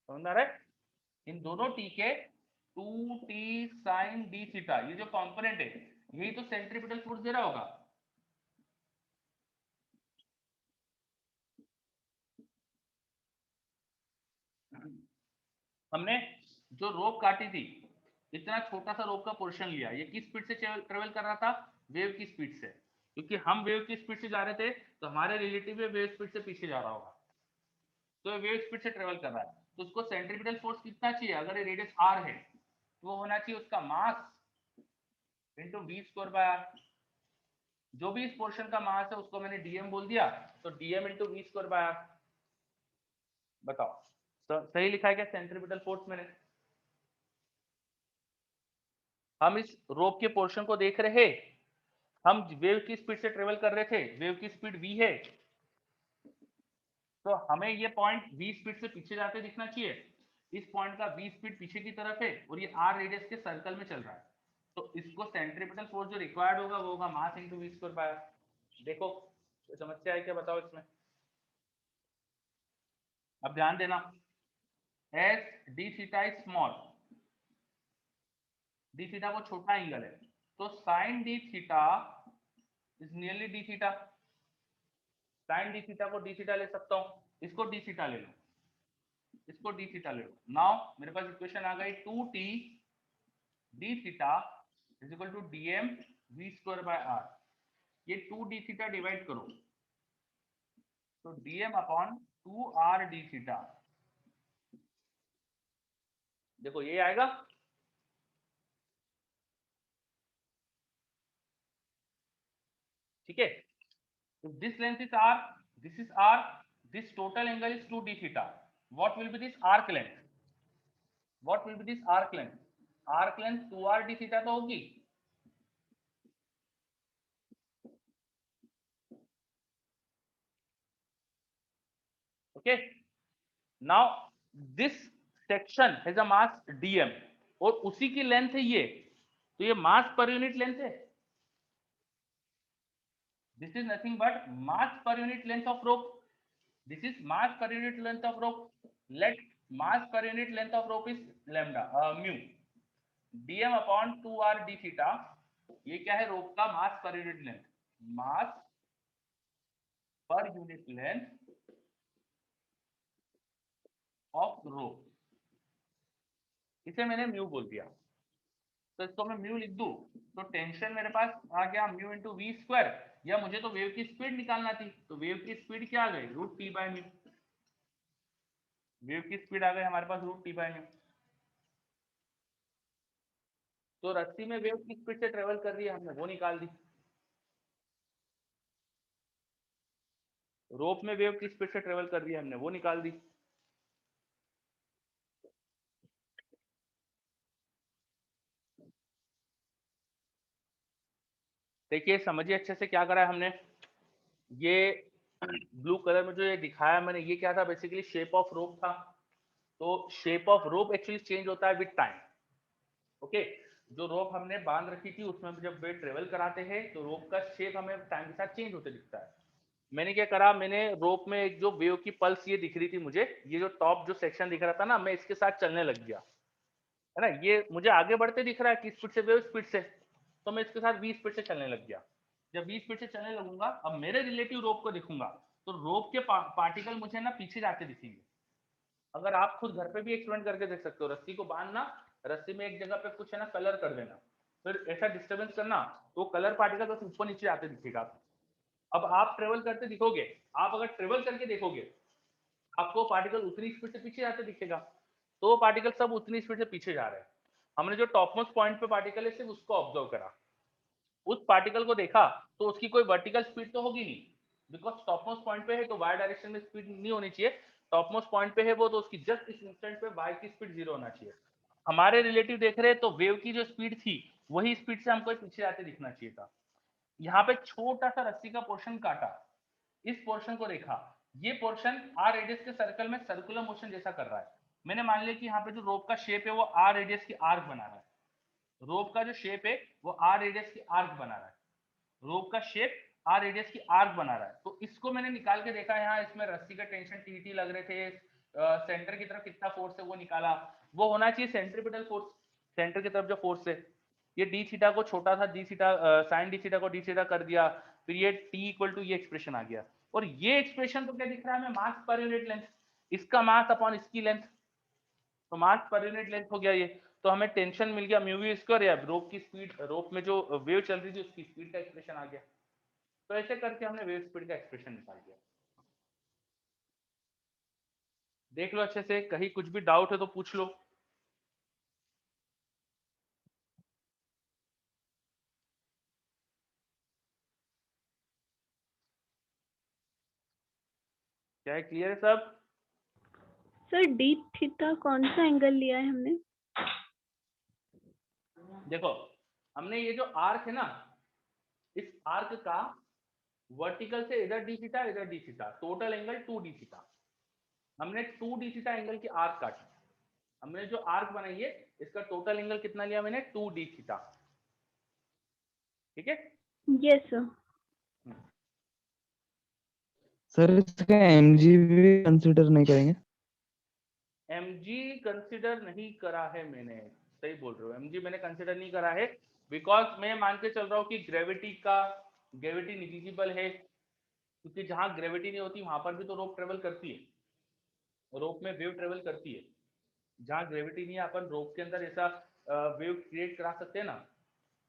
[SPEAKER 1] समझ आ रहा है। इन दोनों टी के 2t साइन डी थीटा ये जो कंपोनेंट है यही तो सेंट्रीपिटल फोर्स दे रहा होगा। हमने जो रोप काटी थी, इतना छोटा सा रोप का पोर्शन लिया, ये किस स्पीड से ट्रेवल कर रहा था? वेव की स्पीड से। क्योंकि हम वेव की स्पीड से जा रहे थे तो हमारे रिलेटिव वेव स्पीड से पीछे जा रहा होगा, तो वेव स्पीड से ट्रेवल कर रहा है। तो उसको सेंट्रीपिटल फोर्स कितना चाहिए? अगर ये रेडियस आर है तो वो होना चाहिए उसका mass into v square by r. जो भी इस पोर्शन का मास है उसको मैंने डीएम बोल दिया, तो dm into v square by r. बताओ सही लिखा है क्या सेंट्रीपिटल फोर्स मैंने? हम इस रोप के पोर्शन को देख रहे हैं, हम वेव की स्पीड से ट्रेवल कर रहे थे, वेव की स्पीड v है, तो हमें ये पॉइंट v स्पीड से पीछे जाते दिखना चाहिए। इस पॉइंट का v स्पीड पीछे की तरफ है और ये r रेडियस के सर्कल में चल रहा है, तो इसको सेंट्रीपिटल फोर्स जो रिक्वायर्ड होगा वो होगा mass into v square by r. देखो कोई समस्या है क्या, बताओ इसमें। अब ध्यान देना, as d theta is small, d theta वो छोटा एंगल है, तो sine d theta is nearly d theta. Sine d theta को डी थीटा ले सकता हूं, इसको डी थीटा ले लो, इसको डी थीटा ले लो। नाउ मेरे पास इक्वेशन आ गई 2t d theta is equal to dm v square by r. ये 2 डी थीटा डिवाइड करो तो dm upon 2 r d theta, देखो ये आएगा। ठीक है, तो this length is r, this is r, this total angle is 2d theta. What will be this arc length? What will be this arc length? Arc length 2r d theta तो होगी. Okay. Now this section has a mass dm और उसी की length है ये, तो ये मास per unit length है. This is nothing but mass per unit length of rope. This is mass per unit length of rope. Let mass per unit length of rope is lambda mu. dm upon 2r d theta. ये क्या है? रोप का मास per unit length. Mass per unit length of रोप. इसे मैंने mu बोल दिया, तो इसको मैं म्यू लिख दूं तो टेंशन मेरे पास आ गया म्यू इंटू वी स्क्वायर, या मुझे तो वेव की स्पीड निकालना थी, तो वेव की स्पीड क्या आ गई? Root t by mu. Wave की स्पीड आ गई हमारे पास रूट टी बाय म्यू. तो रस्सी में वेव किस स्पीड से ट्रेवल कर रही है हमने वो निकाल दी. रोप में वेव किस स्पीड से ट्रेवल कर रही है हमने वो निकाल दी. देखिए समझिए अच्छे से क्या करा है हमने. ये ब्लू कलर में जो ये दिखाया मैंने, ये क्या था? बेसिकली शेप ऑफ रोप था. तो shape of rope actually change होता है विद टाइम. ओके. जो रोप हमने बांध रखी थी उसमें जब वे ट्रेवल कराते हैं तो रोप का शेप हमें टाइम के साथ चेंज होते दिखता है. मैंने क्या करा, मैंने रोप में एक जो वेव की पल्स ये दिख रही थी मुझे, ये जो टॉप जो सेक्शन दिख रहा था ना, मैं इसके साथ चलने लग गया है ना. ये मुझे आगे बढ़ते दिख रहा है किस स्पीड से? वेव स्पीड से. तो मैं इसके साथ v स्पीड से चलने लग गया. जब v स्पीड से चलने लगूंगा, अब मेरे रिलेटिव रोप को देखूंगा तो रोप के पार्टिकल मुझे ना पीछे जाते दिखेंगे. अगर आप खुद घर पे भी एक्सपेरिमेंट करके देख सकते हो. रस्सी को बांधना, रस्सी में एक जगह पे कुछ है ना कलर कर देना, फिर ऐसा डिस्टर्बेंस करना तो कलर पार्टिकल बस ऊपर नीचे आते दिखेगा. अब आप ट्रेवल करते दिखोगे, आप अगर ट्रेवल करके देखोगे आपको पार्टिकल उतनी स्पीड से पीछे जाते दिखेगा. तो वो पार्टिकल सब उतनी स्पीड से पीछे जा रहे हैं. हमने जो टॉपमोस्ट पॉइंट पे पार्टिकल है सिर्फ उसको ऑब्जर्व करा, उस पार्टिकल को देखा, तो उसकी कोई वर्टिकल स्पीड तो होगी नहीं, बिकॉज टॉपमोस्ट पॉइंट पे है तो वाई डायरेक्शन में स्पीड नहीं होनी चाहिए. टॉपमोस्ट पॉइंट पे है वो, तो उसकी जस्ट इस इंस्टेंट पे वाई की स्पीड 0 होना चाहिए. हमारे रिलेटिव देख रहे हैं तो वेव की जो स्पीड थी वही स्पीड से हमको पीछे जाते दिखना चाहिए था. यहाँ पे छोटा सा रस्सी का पोर्शन काटा, इस पोर्शन को देखा, ये पोर्शन आर रेडियस के सर्कल में सर्कुलर मोशन जैसा कर रहा है. मैंने मान लिया कि यहाँ पे जो रोप का शेप है वो आर रेडियस की आर्क बना रहा है. रोप का जो शेप है वो आर रेडियस की आर्क बना रहा है. रोप का शेप आर रेडियस की आर्क बना रहा है. तो इसको मैंने निकाल के देखा. यहाँ इसमें रस्सी का टेंशन टी लग रहे थे, सेंटर की तरफ कितना फोर्स है वो निकाला. वो होना चाहिए सेंट्रीपिटल फोर्स, सेंटर की तरफ जो फोर्स है. ये डी थीटा को छोटा था, D theta sine d theta को डी थीटा कर दिया, फिर ये टी इक्वल टू ये एक्सप्रेशन आ गया. और ये एक्सप्रेशन तो क्या दिख रहा है हमें? मास पर यूनिट लेंथ. इसका मास अपॉन इसकी लेंथ, तो मास पर यूनिट लेंथ हो गया ये. तो हमें टेंशन मिल गया म्यू वी स्क्वायर, या रोप की स्पीड, रोप में जो वेव चल रही थी उसकी स्पीड का एक्सप्रेशन आ गया. तो ऐसे करके हमने वेव स्पीड का एक्सप्रेशन निकाल दिया. देख लो अच्छे से, कहीं कुछ भी डाउट है तो पूछ लो. क्या है? क्लियर है सब?
[SPEAKER 3] सर डी थीटा कौन सा एंगल लिया है हमने?
[SPEAKER 1] देखो हमने ये जो आर्क है ना, इस आर्क का वर्टिकल से इधर डी थीटा इधर D theta, total angle 2 d theta. हमने 2 डी थीटा एंगल की आर्क काटी. हमने जो आर्क बनाई है इसका टोटल एंगल कितना लिया मैंने? 2 डी थीटा. ठीक है.
[SPEAKER 3] Yes sir.
[SPEAKER 2] सर इसका एमजी भी कंसीडर नहीं करेंगे?
[SPEAKER 1] mg कंसिडर नहीं करा है मैंने. सही बोल रहे हो, mg मैंने कंसिडर नहीं करा है, बिकॉज मैं मान के चल रहा हूँ कि ग्रेविटी निग्लिजिबल है, क्योंकि जहां ग्रेविटी नहीं होती वहां पर भी तो रोप ट्रेवल करती है, रोप में वेव ट्रेवल करती है. जहां ग्रेविटी नहीं है अपन रोप के अंदर ऐसा वेव क्रिएट करा सकते हैं ना,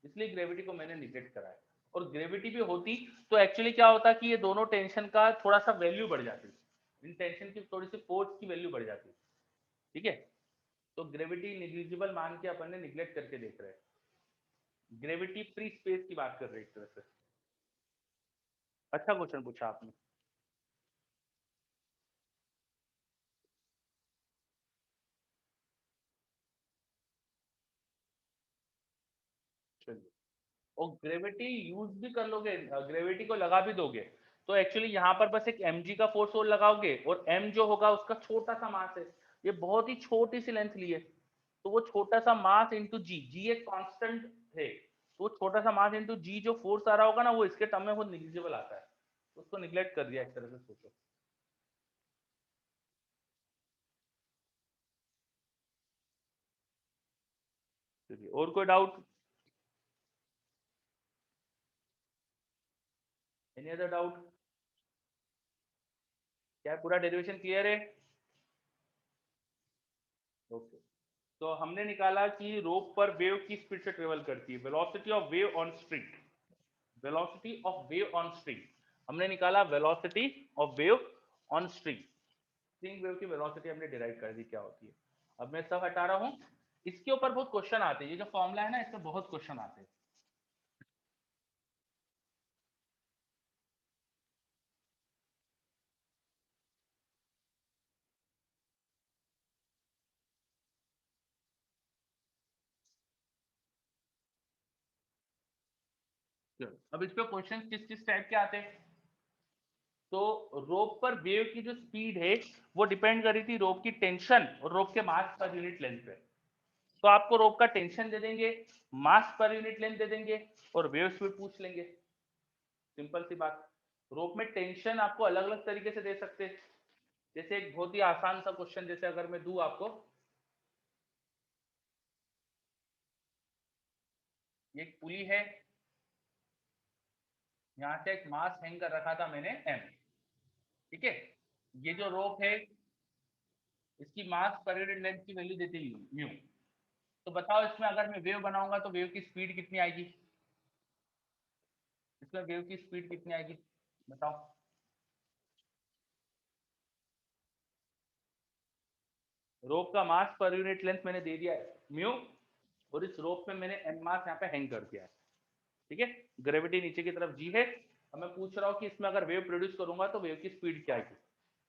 [SPEAKER 1] इसलिए ग्रेविटी को मैंने निगलेक्ट करा है. और ग्रेविटी भी होती तो एक्चुअली क्या होता कि ये दोनों टेंशन का थोड़ा सा वैल्यू बढ़ जाती, इन टेंशन की थोड़ी सी फोर्स की वैल्यू बढ़ जाती. ठीक है. तो ग्रेविटी निग्लिजिबल मान के अपन ने निग्लेक्ट करके देख रहे हैं. ग्रेविटी फ्री स्पेस की बात कर रहे हैं एक तरह से. अच्छा क्वेश्चन पूछा आपने. चलिए, और ग्रेविटी यूज भी कर लोगे, ग्रेविटी को लगा भी दोगे, तो एक्चुअली यहाँ पर बस एक mg का फोर्स और लगाओगे, और m जो होगा उसका छोटा सा मास है, ये बहुत ही छोटी सी लेंथ ली है, तो वो छोटा सा मास इंटू जी, जी एक कांस्टेंट है, तो वो छोटा सा मास इंटू जी जो फोर्स आ रहा होगा ना, वो इसके टर्म में बहुत निग्लिजिबल आता है, उसको निग्लेक्ट कर दिया एक तरह से सोचो। चलिए, और कोई डाउट? Any other doubt? क्या पूरा डेरिवेशन क्लियर है? ओके, तो हमने निकाला कि रोप पर वेव की स्पीड से ट्रेवल करती है, velocity of wave on string, velocity of wave on string, हमने निकाला velocity of wave on string, string wave की वेलोसिटी हमने डिराइव कर दी क्या होती है। अब मैं सब हटा रहा हूं, इसके ऊपर बहुत क्वेश्चन आते हैं, ये जो फॉर्मूला है ना, इसमें बहुत क्वेश्चन आते हैं। अब इस पे क्वेश्चन किस किस टाइप के आते हैं? तो रोप पर वेव की जो स्पीड है वो डिपेंड कर रही थी रोप की टेंशन और रोप के मास पर यूनिट लेंथ पे, तो आपको रोप का टेंशन दे देंगे, मास पर यूनिट लेंथ दे देंगे, और वेव स्पीड पूछ लेंगे, सिंपल सी बात। रोप में टेंशन आपको अलग अलग तरीके से दे सकते हैं, जैसे एक बहुत ही आसान सा क्वेश्चन, जैसे अगर मैं दूं आपको, ये एक पुली है, यहाँ से एक मास हैंग कर रखा था मैंने एम, ठीक है, ये जो रोप है इसकी मास पर यूनिट लेंथ की वैल्यू देती है म्यू, तो बताओ इसमें अगर मैं वेव बनाऊंगा तो वेव की स्पीड कितनी आएगी, इसमें वेव की स्पीड कितनी आएगी बताओ। रोप का मास पर यूनिट लेंथ मैंने दे दिया है म्यू, और इस रोप में मैंने एम मास यहाँ पे हैंग कर दिया है, ठीक है, ग्रेविटी नीचे की तरफ जी है। अब मैं पूछ रहा हूँ कि इसमें अगर वेव प्रोड्यूस करूंगा तो वेव की स्पीड क्या आएगी,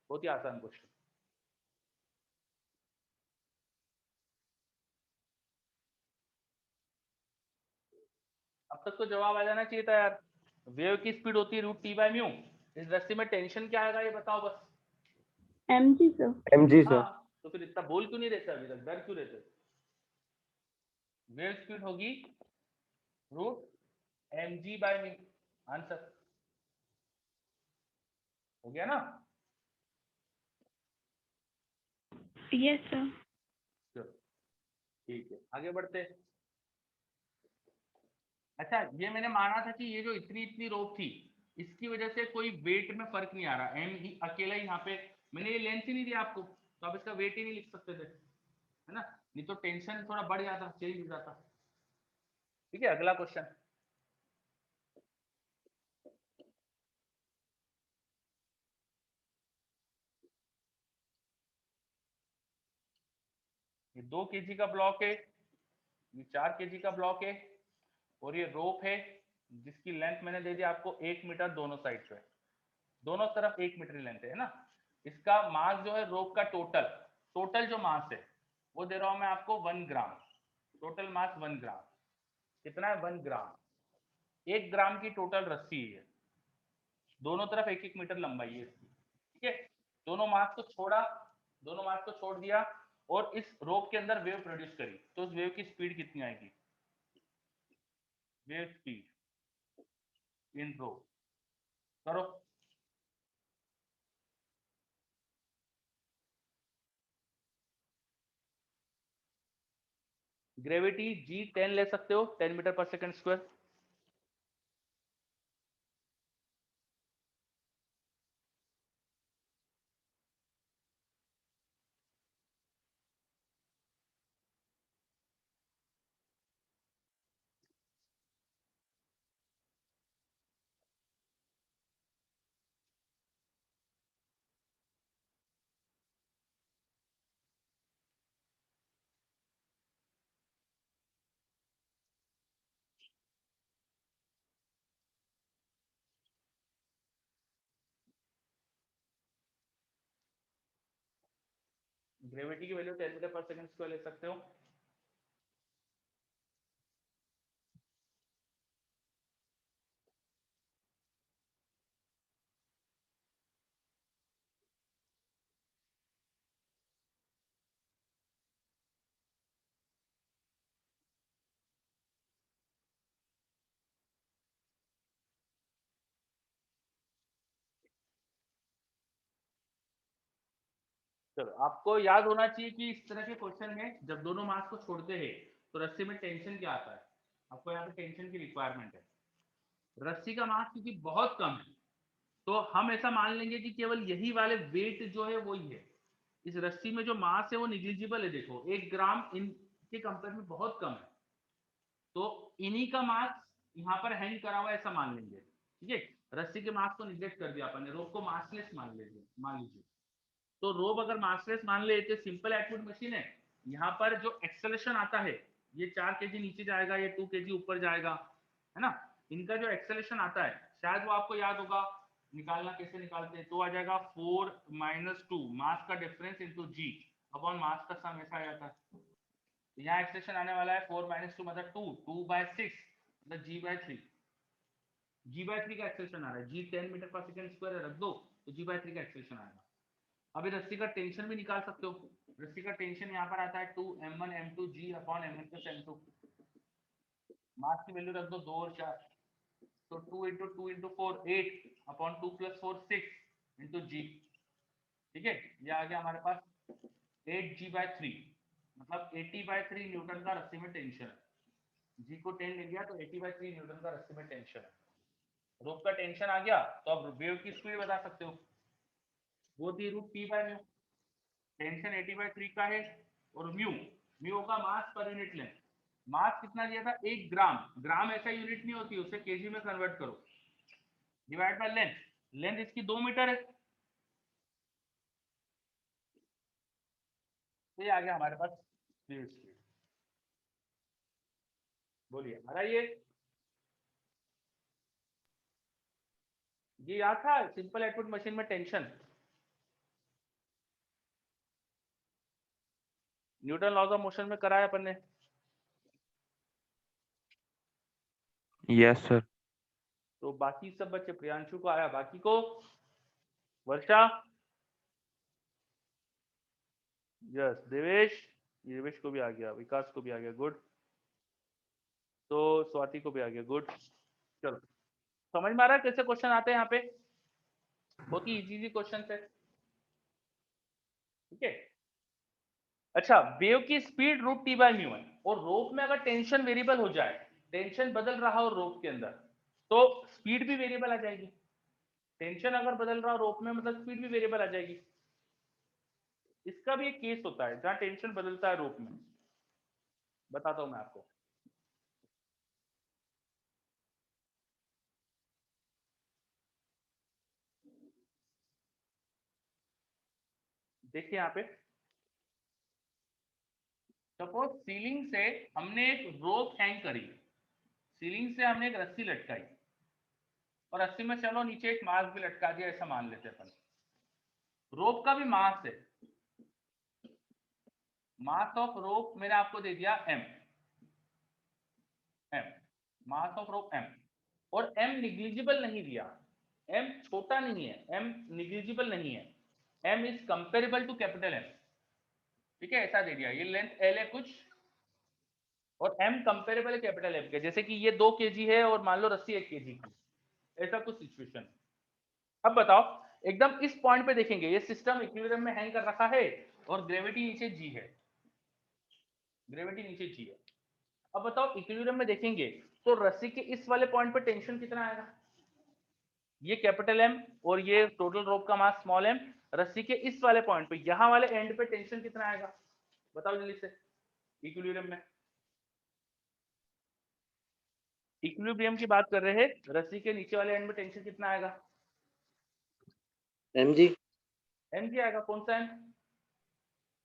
[SPEAKER 1] बहुत ही आसान क्वेश्चन। अब तक तो जवाब आ जाना चाहिए था यार, वेव की स्पीड होती है रूट टी बाय म्यू, इस रस्सी में टेंशन क्या आएगा ये बताओ बस।
[SPEAKER 3] mg sir.
[SPEAKER 4] mg
[SPEAKER 1] हाँ,
[SPEAKER 4] सर।
[SPEAKER 1] तो फिर इतना बोल क्यों नहीं रहता अभी तक, डर क्यों रहते? वेव स्पीड होगी root m g by mu, answer हो गया ना।
[SPEAKER 3] Yes sir.
[SPEAKER 1] चलो, ठीक है, आगे बढ़ते हैं। अच्छा, ये मैंने माना था कि ये जो इतनी इतनी रोप थी इसकी वजह से कोई वेट में फर्क नहीं आ रहा, एम ही अकेला ही यहाँ पे, मैंने ये लेंथ ही नहीं दिया आपको, तो आप इसका वेट ही नहीं लिख सकते थे, है ना, नहीं तो टेंशन थोड़ा बढ़ जाता, चेंज हो जाता। ठीक है, अगला क्वेश्चन। ये 2 kg का ब्लॉक है, ये 4 kg का ब्लॉक है, और ये रोप है जिसकी लेंथ मैंने दे दिया आपको 1 मीटर दोनों साइड पे, दोनों तरफ 1 मीटर लेंथ है ना। इसका मास जो है रोप का टोटल, टोटल जो मास है वो दे रहा हूं मैं आपको 1 ग्राम, टोटल मास 1 ग्राम, कितना है 1 ग्राम, 1 ग्राम की टोटल रस्सी है, दोनों तरफ 1 1 मीटर लंबाई है इसकी, ठीक है। दोनों मास को छोड़ा, दोनों मास को छोड़ दिया, और इस रोप के अंदर वेव प्रोड्यूस करी, तो उस वेव की स्पीड कितनी आएगी, वेव स्पीड इन रो, करो। ग्रेविटी जी 10 ले सकते हो, 10 मीटर पर सेकंड स्क्वायर, ग्रेविटी की वैल्यू 10 मीटर पर सेकंड स्क्वायर ले सकते हो। चलो आपको याद होना चाहिए कि इस तरह के क्वेश्चन में जब दोनों मास को छोड़ते हैं तो रस्सी में टेंशन क्या आता है। आपको यहाँ पे टेंशन की रिक्वायरमेंट है। रस्सी का मास क्योंकि बहुत कम है तो हम ऐसा मान लेंगे कि केवल यही वाले वेट जो है वही है। इस रस्सी में जो मास है वो निग्लिजिबल है। देखो 1 ग्राम इनके कंपेयर में बहुत कम है, तो इन्हीं का मास यहाँ पर हैंग करा हुआ ऐसा मान लेंगे। ठीक है, रस्सी के मास को निग्लेक्ट कर दिया अपन ने, रोप को मासलेस मान लीजिए। तो रोप अगर मासलेस मान ले तो सिंपल एक्टिव मशीन है। यहाँ पर जो एक्सेलरेशन आता है ये 4 kg नीचे जाएगा, ये 2 kg ऊपर जाएगा, है ना। इनका जो एक्सेलरेशन आता है शायद वो आपको याद होगा, निकालना कैसे निकालते हैं, तो आ जाएगा 4 - 2 मास का डिफरेंस इनटू जी अपॉन मास का सम, ऐसा आ जाता है। यहाँ एक्सप्रेशन आने वाला है 4 - 2 मतलब 2/6 मतलब g/3। g/3 का एक्सप्रेशन आ रहा है, g 10 मीटर पर सेकंड स्क्वायर रख दो तो g/3 का एक्सप्रेशन आएगा। अभी रस्सी का टेंशन भी निकाल सकते हो। रस्सी का टेंशन यहाँ पर आता है 2m1 m2 g upon m1 plus m2। मास की वैल्यू रख दो 2 और 4, तो 2 × 2 × 4 8 अपॉन 2 + 4 6 इंटू जी। ठीक है, ये आ गया हमारे पास 8g/3 मतलब 80/3 न्यूटन का रस्सी में टेंशन है। जी को 10 ले लिया तो 80/3 न्यूटन का रस्सी में टेंशन है। रोप का टेंशन आ गया तो अब वेव की स्पीड बता सकते हो, वो थी √T/μ। टेंशन 80/3 का है और म्यू का मास पर यूनिट लेंथ। मास कितना दिया था 1 ग्राम, ग्राम ऐसा यूनिट नहीं होती, उसे केजी में कन्वर्ट करो, डिवाइड बाय लेंथ। लेंथ इसकी 2 मीटर है, तो ये आ गया हमारे पास वेव स्पीड। बोलिए आ रहा ये याद था सिंपल एटवुड मशीन में tension, Newton laws of motion में कराया अपन ने।
[SPEAKER 2] Yes sir.
[SPEAKER 1] तो बाकी सब बच्चे, प्रियांशु को आया, बाकी को वर्षा, यस देवेश को भी आ गया, विकास को भी आ गया, गुड। तो स्वाति को भी आ गया, गुड। चलो समझ में आ रहा है कैसे क्वेश्चन आते हैं यहाँ पे, बहुत ही इजी क्वेश्चन है। ठीक है, अच्छा वेव की स्पीड √T/μ है और रोप में अगर टेंशन वेरिएबल हो जाए, टेंशन बदल रहा हो रोप के अंदर तो स्पीड भी वेरिएबल आ जाएगी। टेंशन अगर बदल रहा हो रोप में मतलब स्पीड भी वेरिएबल आ जाएगी। इसका भी एक केस होता है जहां टेंशन बदलता है रोप में, बताता हूं मैं आपको। देखिए यहाँ पे सपोज सीलिंग से हमने एक रोप हैंग करी, सीलिंग से हमने एक रस्सी लटकाई और रस्सी में चलो नीचे एक मास भी लटका दिया, ऐसा मान लेते हैं अपन। रोप का भी मास है, मास ऑफ रोप मैंने आपको दे दिया m, mass of rope m, और m निग्लिजिबल नहीं दिया, m छोटा नहीं है, m निग्लिजिबल नहीं है, m is comparable to capital M। ठीक है, ऐसा दे दिया, ये लेंथ L है कुछ और m कंपेरेबल है कैपिटल M के, जैसे कि ये 2 kg है और मान लो रस्सी 1 kg की, ऐसा कुछ सिचुएशन। अब बताओ एकदम इस पॉइंट पे देखेंगे, ये सिस्टम इक्विलिब्रियम में हैंग कर रखा है और ग्रेविटी नीचे g है, ग्रेविटी नीचे g है। अब बताओ इक्विलिब्रियम में देखेंगे तो रस्सी के इस वाले पॉइंट पे टेंशन कितना आएगा, ये कैपिटल M और ये टोटल रोप का मास स्मॉल m, रस्सी के इस वाले पॉइंट पे यहाँ वाले एंड पे टेंशन कितना आएगा, बताओ जल्दी से। इक्विलिब्रियम में, इक्विलिब्रियम की बात कर रहे हैं, रस्सी के नीचे वाले एंड में टेंशन कितना आएगा,
[SPEAKER 4] mg,
[SPEAKER 1] mg आएगा। कौन सा m,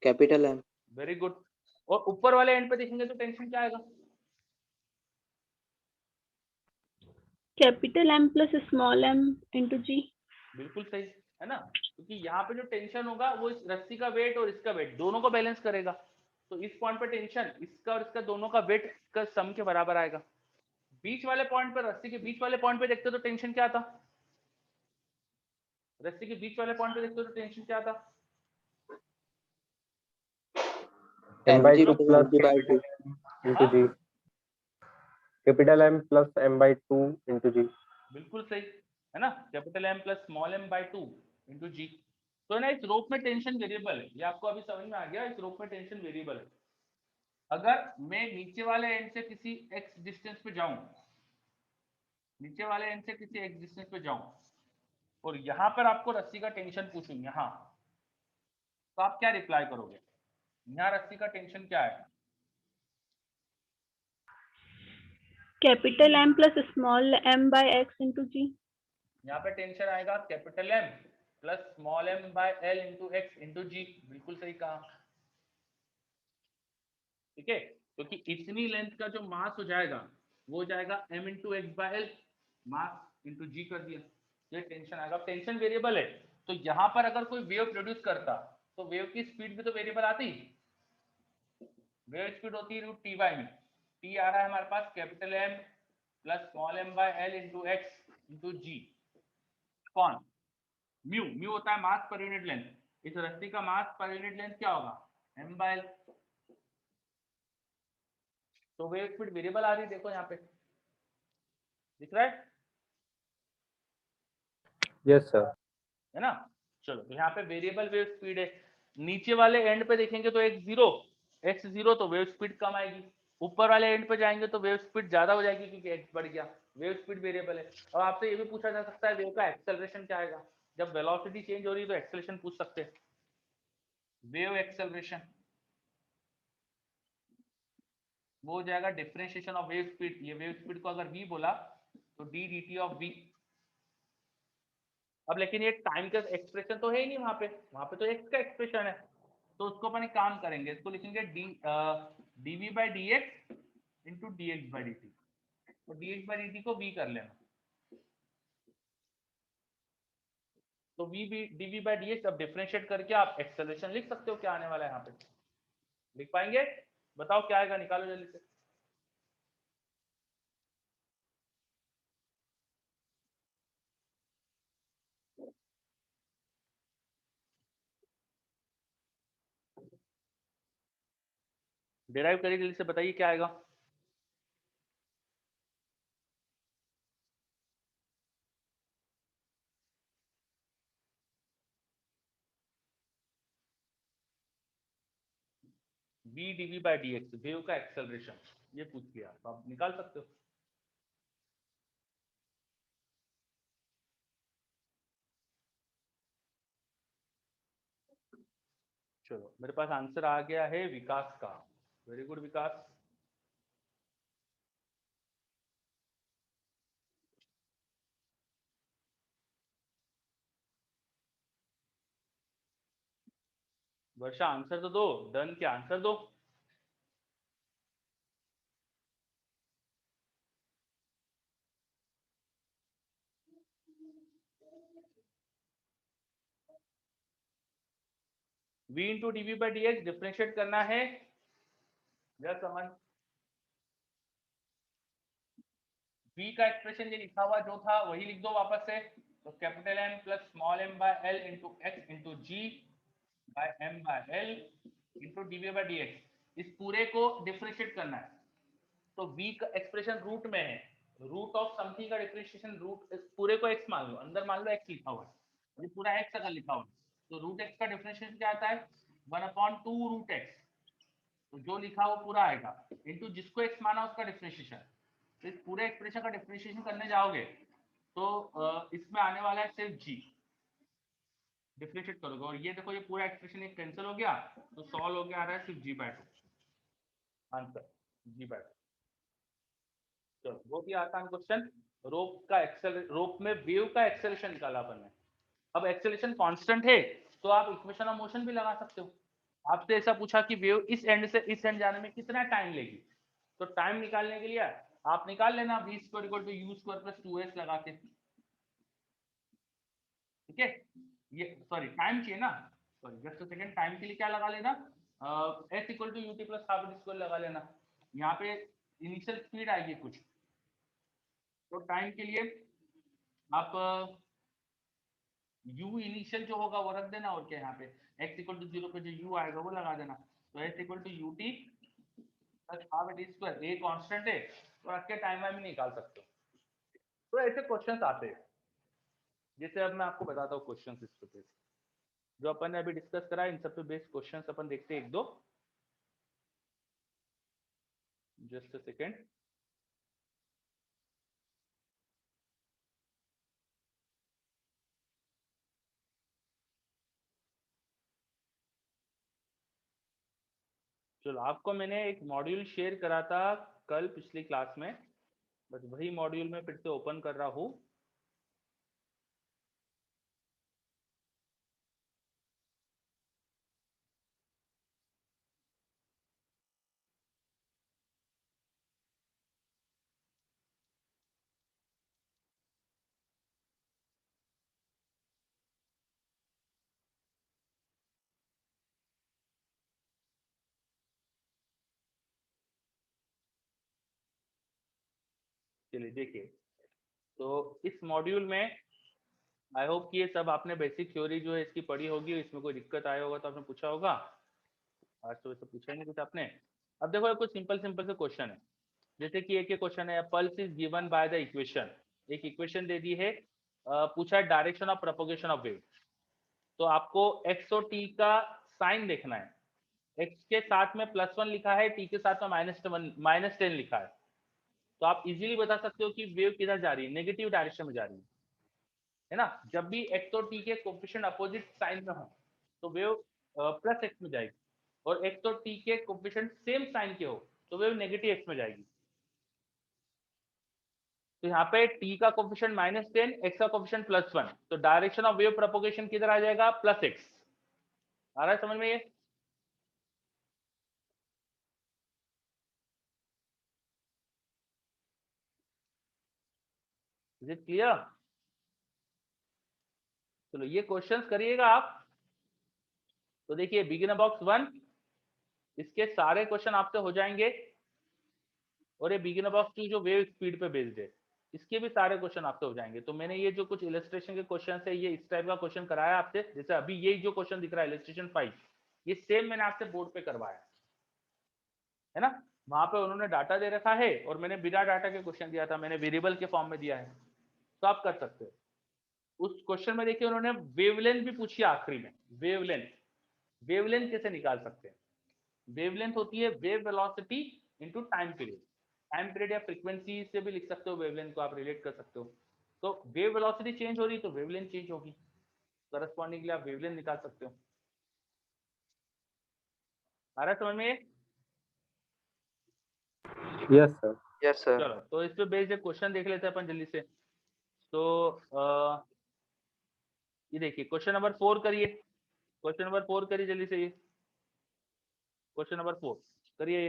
[SPEAKER 4] capital M,
[SPEAKER 1] very good. और ऊपर वाले एंड पे देखेंगे तो टेंशन क्या आएगा,
[SPEAKER 3] capital M plus small m into g.
[SPEAKER 1] बिल्कुल सही है ना, क्योंकि यहाँ पे जो टेंशन होगा वो इस रस्सी का वेट और इसका वेट दोनों को बैलेंस करेगा, तो इस पॉइंट पे टेंशन इसका और इसका दोनों का वेट का सम के बराबर आएगा। बीच वाले पॉइंट पे, रस्सी के बीच वाले पॉइंट पे देखते तो टेंशन क्या आता, रस्सी के बीच वाले पॉइंट पे देखते तो टेंशन क्या आता,
[SPEAKER 4] mg
[SPEAKER 5] plus
[SPEAKER 4] mg by 2
[SPEAKER 5] into G. Capital M plus M/2 into G.
[SPEAKER 1] बिल्कुल सही है ना, capital M plus small m/2 into g. तो ना इस रोप में टेंशन वेरिएबल है, ये आपको अभी समझ में आ गया, इस रोप में टेंशन वेरिएबल है। अगर मैं नीचे वाले एंड से किसी x डिस्टेंस पे जाऊं, नीचे वाले एंड से किसी x डिस्टेंस पे जाऊं और यहां पर आपको रस्सी का टेंशन पूछूं यहां, तो आप क्या रिप्लाई करोगे? यहाँ रस्सी का टेंशन क्या है?
[SPEAKER 3] Capital M plus small m by x into g.
[SPEAKER 1] यहाँ पे टेंशन आएगा capital M plus small m by L into x into g. बिल्कुल सही कहा, ठीक है, क्योंकि इतनी लेंथ का जो मास हो जाएगा वो हो जाएगा m into x by L, mass into g कर दिया, ये टेंशन आएगा। टेंशन वेरिएबल है, तो यहाँ पर अगर कोई वेव प्रोड्यूस करता तो वेव की स्पीड भी तो वेरिएबल आती, वेव स्पीड होती है रूट टी बाई में, टी आ रहा है हमारे पास capital M plus small m by L into x into g. कौन? म्यू, म्यू होता है मास पर यूनिट लेंथ, इस रस्सी का मास पर यूनिट लेंथ क्या होगा? m by l। तो वेव स्पीड वेरिएबल आ रही है, देखो यहाँ पे दिख रहा है,
[SPEAKER 5] यस सर।
[SPEAKER 1] है ना। चलो, तो यहाँ पे वेरिएबल वेव स्पीड है, नीचे वाले एंड पे देखेंगे तो x जीरो तो वेव स्पीड कम आएगी, ऊपर वाले एंड पे जाएंगे तो वेव स्पीड ज्यादा हो जाएगी क्योंकि x बढ़ गया, वेव स्पीड वेरिएबल है। और आपसे ये भी पूछा जा सकता है वेव का एक्सेलरेशन क्या आएगा, जब वेलोसिटी चेंज हो रही है तो एक्सेलरेशन पूछ सकते हैं, वेव एक्सेलरेशन वो हो जाएगा डिफरेंशिएशन ऑफ वेव स्पीड। ये वेव स्पीड को अगर v बोला तो d dt ऑफ v। अब लेकिन ये टाइम का एक्सप्रेशन तो है ही नहीं, वहां पे तो x का एक्सप्रेशन है, तो उसको अपन एक काम करेंगे, इसको लिखेंगे dv by d x into D x by D T, तो dx बाई dt को v कर लेना, तो dv बाई डी एक्स। अब डिफरेंशिएट करके आप एक्सेलरेशन लिख सकते हो, क्या आने वाला है यहाँ पे, लिख पाएंगे? बताओ क्या आएगा, निकालो जल्दी से। डिराइव करिए जल्दी से, बताइए क्या आएगा। v dv by d x, wave का एक्सेलरेशन, ये पूछ लिया तो आप निकाल सकते हो। चलो, मेरे पास आंसर आ गया है विकास का, very good Vikas. Varsha answer तो दो, डन के आंसर दो। v into dv by d x differentiate करना है, या समझ, v का एक्सप्रेशन ये लिखा हुआ जो था वही लिख दो वापस से, तो capital M plus small m by l into x into g by m by l into dv by d x, इस पूरे को डिफ्रेंशिएट करना है। तो v का एक्सप्रेशन रूट में है, रूट ऑफ समथिंग का डिफरेंशिएशन, रूट इस पूरे को x मान लो, अंदर मान लो x लिखा हुआ है, ये पूरा x अगर लिखा हुआ है तो रूट x का डिफरेंशिएशन क्या आता है? 1/2 रूट x, तो जो लिखा वो पूरा आएगा इनटू जिसको x माना उसका डिफरेंशिएशन। तो इस पूरे एक्सप्रेशन का डिफरेंशिएशन करने जाओगे तो इसमें आने वाला है सिर्फ g, डिफरेंशिएट करोगे और ये देखो ये पूरा एक्सप्रेशन एक कैंसिल हो गया, तो सॉल्व हो गया, आ रहा है सिर्फ g/2 आंसर, g/2। चलो, बहुत ही आसान क्वेश्चन। रोप में वेव का एक्सेलरेशन निकाला अपन ने। अब एक्सेलरेशन कांस्टेंट है तो आप इक्वेशन ऑफ मोशन भी लगा सकते हो। आपसे ऐसा पूछा कि वेव इस एंड से इस एंड जाने में कितना टाइम लेगी, तो टाइम निकालने के लिए आप निकाल लेना v square equal to u square plus 2s लगा के, ठीक है। ये सॉरी टाइम चाहिए ना, सॉरी जस्ट सेकंड, टाइम के लिए क्या लगा लेना, s equal to ut plus half square लगा लेना। यहाँ पे इनिशियल स्पीड आएगी कुछ, तो टाइम के लिए आप u इनिशियल जो होगा वो रख देना, और क्या यहाँ पे x इक्वल टू 0 पे जो u आएगा वो लगा देना, तो s equal to ut plus half square, ये कांस्टेंट है तो रख के टाइम वाइम निकाल सकते हो। तो ऐसे क्वेश्चंस आते हैं, जैसे अब मैं आपको बताता हूँ क्वेश्चंस इस पे। जो अपन ने अभी डिस्कस करा इन सब पे बेस्ड क्वेश्चंस अपन देखते हैं एक दो। Just a second. चलो, आपको मैंने एक मॉड्यूल शेयर करा था कल पिछली क्लास में, बस वही मॉड्यूल में फिर से ओपन कर रहा हूँ। चलिए देखिए, तो इस मॉड्यूल में आई होप कि ये सब आपने बेसिक थ्योरी जो है इसकी पढ़ी होगी, इसमें कोई दिक्कत आया होगा तो आपने पूछा होगा। आज तो वैसे पूछा ही नहीं कुछ आपने। अब देखो, कुछ सिंपल सिंपल से क्वेश्चन है। जैसे कि एक क्वेश्चन है, pulse is given by the equation. एक इक्वेशन दे दी है, पूछा है direction of propagation of wave. तो आपको एक्स और टी का साइन देखना है। एक्स के साथ में +1 लिखा है, टी के साथ में -10 लिखा है। तो आप इजीली बता सकते हो कि वेव किधर जा रही है, नेगेटिव डायरेक्शन में जा रही है ना। जब भी एक्स और टी के कोफिशिएंट अपोजिट साइन में हो तो वेव +x में जाएगी, और एक्स और टी के कोफिशिएंट सेम साइन के हो तो वेव नेगेटिव x में जाएगी। तो यहाँ पे t का कोफिशिएंट -10, x का कोफिशिएंट +1, तो डायरेक्शन ऑफ वेव प्रोपगेशन किधर आ जाएगा, +x। आ रहा है समझ में ये? Is it clear? चलो ये क्वेश्चंस करिएगा आप। तो देखिए, बिगिनर बॉक्स 1, इसके सारे क्वेश्चन आपसे हो जाएंगे। और ये बिगिनर बॉक्स 2 जो वेव स्पीड पे बेस्ड है, इसके भी सारे क्वेश्चन आपसे हो जाएंगे। तो मैंने ये जो कुछ इलस्ट्रेशन के क्वेश्चन है, ये इस टाइप का क्वेश्चन कराया आपसे। जैसे अभी ये जो क्वेश्चन दिख रहा है इलस्ट्रेशन 5, ये सेम मैंने आपसे बोर्ड पे करवाया है ना। वहां पे उन्होंने डाटा दे रखा है और मैंने बिना डाटा के क्वेश्चन दिया था, मैंने वेरिएबल के फॉर्म में दिया है, तो आप कर सकते हो। उस क्वेश्चन में देखिए उन्होंने वेवलेंथ भी पूछी आखिरी में। वेवलेंथ, वेवलेंथ कैसे निकाल सकते हैं? वेवलेंथ होती है wave velocity into time period. Time period या फ्रीक्वेंसी से भी लिख सकते हो वेवलेंथ को, आप रिलेट कर सकते हो। तो वेव वेलोसिटी चेंज हो रही है तो वेवलेंथ चेंज होगी, करस्पॉन्डिंगली आप वेवलेंथ निकाल सकते हो। आ रहा है समझ में?
[SPEAKER 5] Yes sir.
[SPEAKER 4] Yes sir.
[SPEAKER 1] चलो, तो इस पे बेस्ड एक क्वेश्चन देख लेते हैं अपन जल्दी से। तो ये देखिए, क्वेश्चन नंबर 4 करिए। क्वेश्चन नंबर 4 करिए जल्दी से। ये क्वेश्चन नंबर 4 करिए।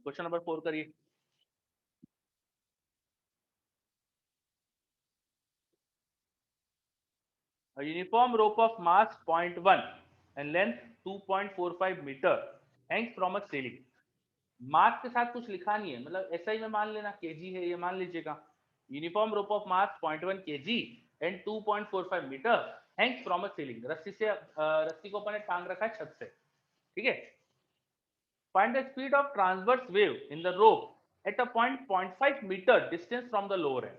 [SPEAKER 1] क्वेश्चन नंबर 4 करिए। A uniform rope of mass 0.1 and length 2.45 meter hangs from a ceiling. मास के साथ कुछ लिखा नहीं है, मतलब ऐसा ही में मान लेना केजी है, ये मान लीजिएगा। Uniform rope of mass 0.1 kg and 2.45 metre hangs from a ceiling. रस्सी से रस्सी को अपन ने टांग रखा है छत से, ठीक है। Find the speed of transverse wave in the rope at a point 0.5 metre distance from the lower end.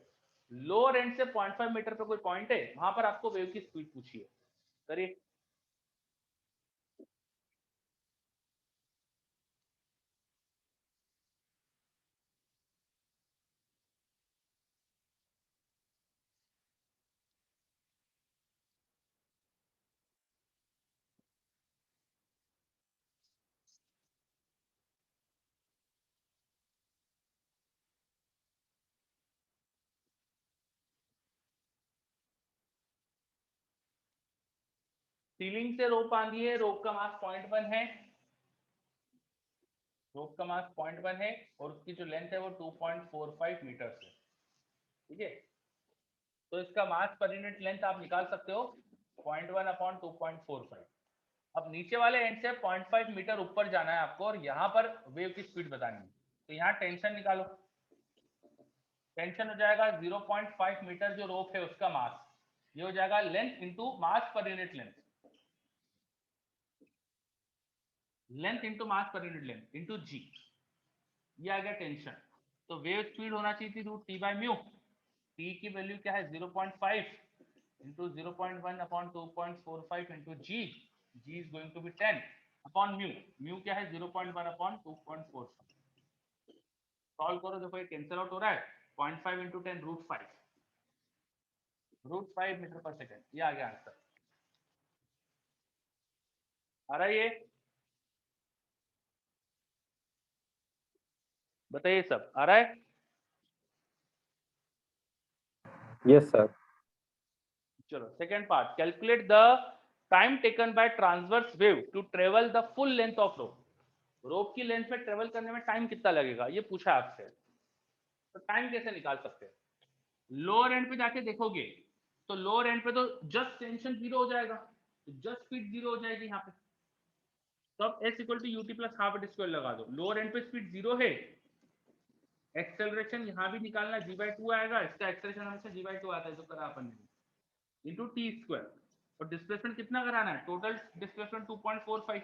[SPEAKER 1] Lower end से 0.5 मीटर पे कोई पॉइंट है, वहां पर आपको वेव की स्पीड पूछी है। करिए। सीलिंग से रोप बांधी है, रोप का मास 0.1 है, रोप का मास 0.1 है और उसकी जो लेंथ है वो 2.45 मीटर है, ठीक है। तो इसका मास पर यूनिट लेंथ आप निकाल सकते हो 0.1 अपॉन 2.45। अब नीचे वाले एंड से 0.5 मीटर ऊपर जाना है आपको और यहाँ पर वेव की स्पीड बतानी है। तो यहाँ टेंशन निकालो। टेंशन हो जाएगा 0.5 मीटर जो रोप है उसका मास ये हो जाएगा length into mass per unit length, length into mass per unit length into जी, ये आ गया टेंशन। तो वेव स्पीड होना चाहिए थी root T by mu, T की वैल्यू क्या है 0.5 into 0.1 upon 2.45 into g, g is going to be 10 upon mu, mu क्या है 0.1 अपॉन 2.45। सॉल्व करो, देखो ये कैंसिल आउट हो रहा है, 0.5 इंटू 10 रूट 5 मीटर पर सेकेंड, ये आ गया आंसर। आ रहा है ये, बताइए सब आ रहा है?
[SPEAKER 5] Yes sir.
[SPEAKER 1] चलो second part, calculate the time taken by transverse wave to travel the full length of rope, rope की लेंथ में ट्रेवल करने में टाइम कितना लगेगा ये पूछा आपसे। तो टाइम कैसे निकाल सकते हैं? लोअर एंड पे जाके देखोगे तो लोअर एंड पे तो जस्ट टेंशन जीरो हो जाएगा, तो जस्ट स्पीड जीरो हो जाएगी यहाँ पे। तो अब s equal to ut plus half d square लगा दो, लोअर एंड पे स्पीड जीरो है, एक्सेलरेशन यहाँ भी निकालना g/2 आएगा, इसका एक्सेलरेशन हमेशा g/2 आता है जो करा अपन ने, इंटू टी स्क्वायर, और डिस्प्लेसमेंट कितना कराना है, टोटल डिस्प्लेसमेंट 2.45,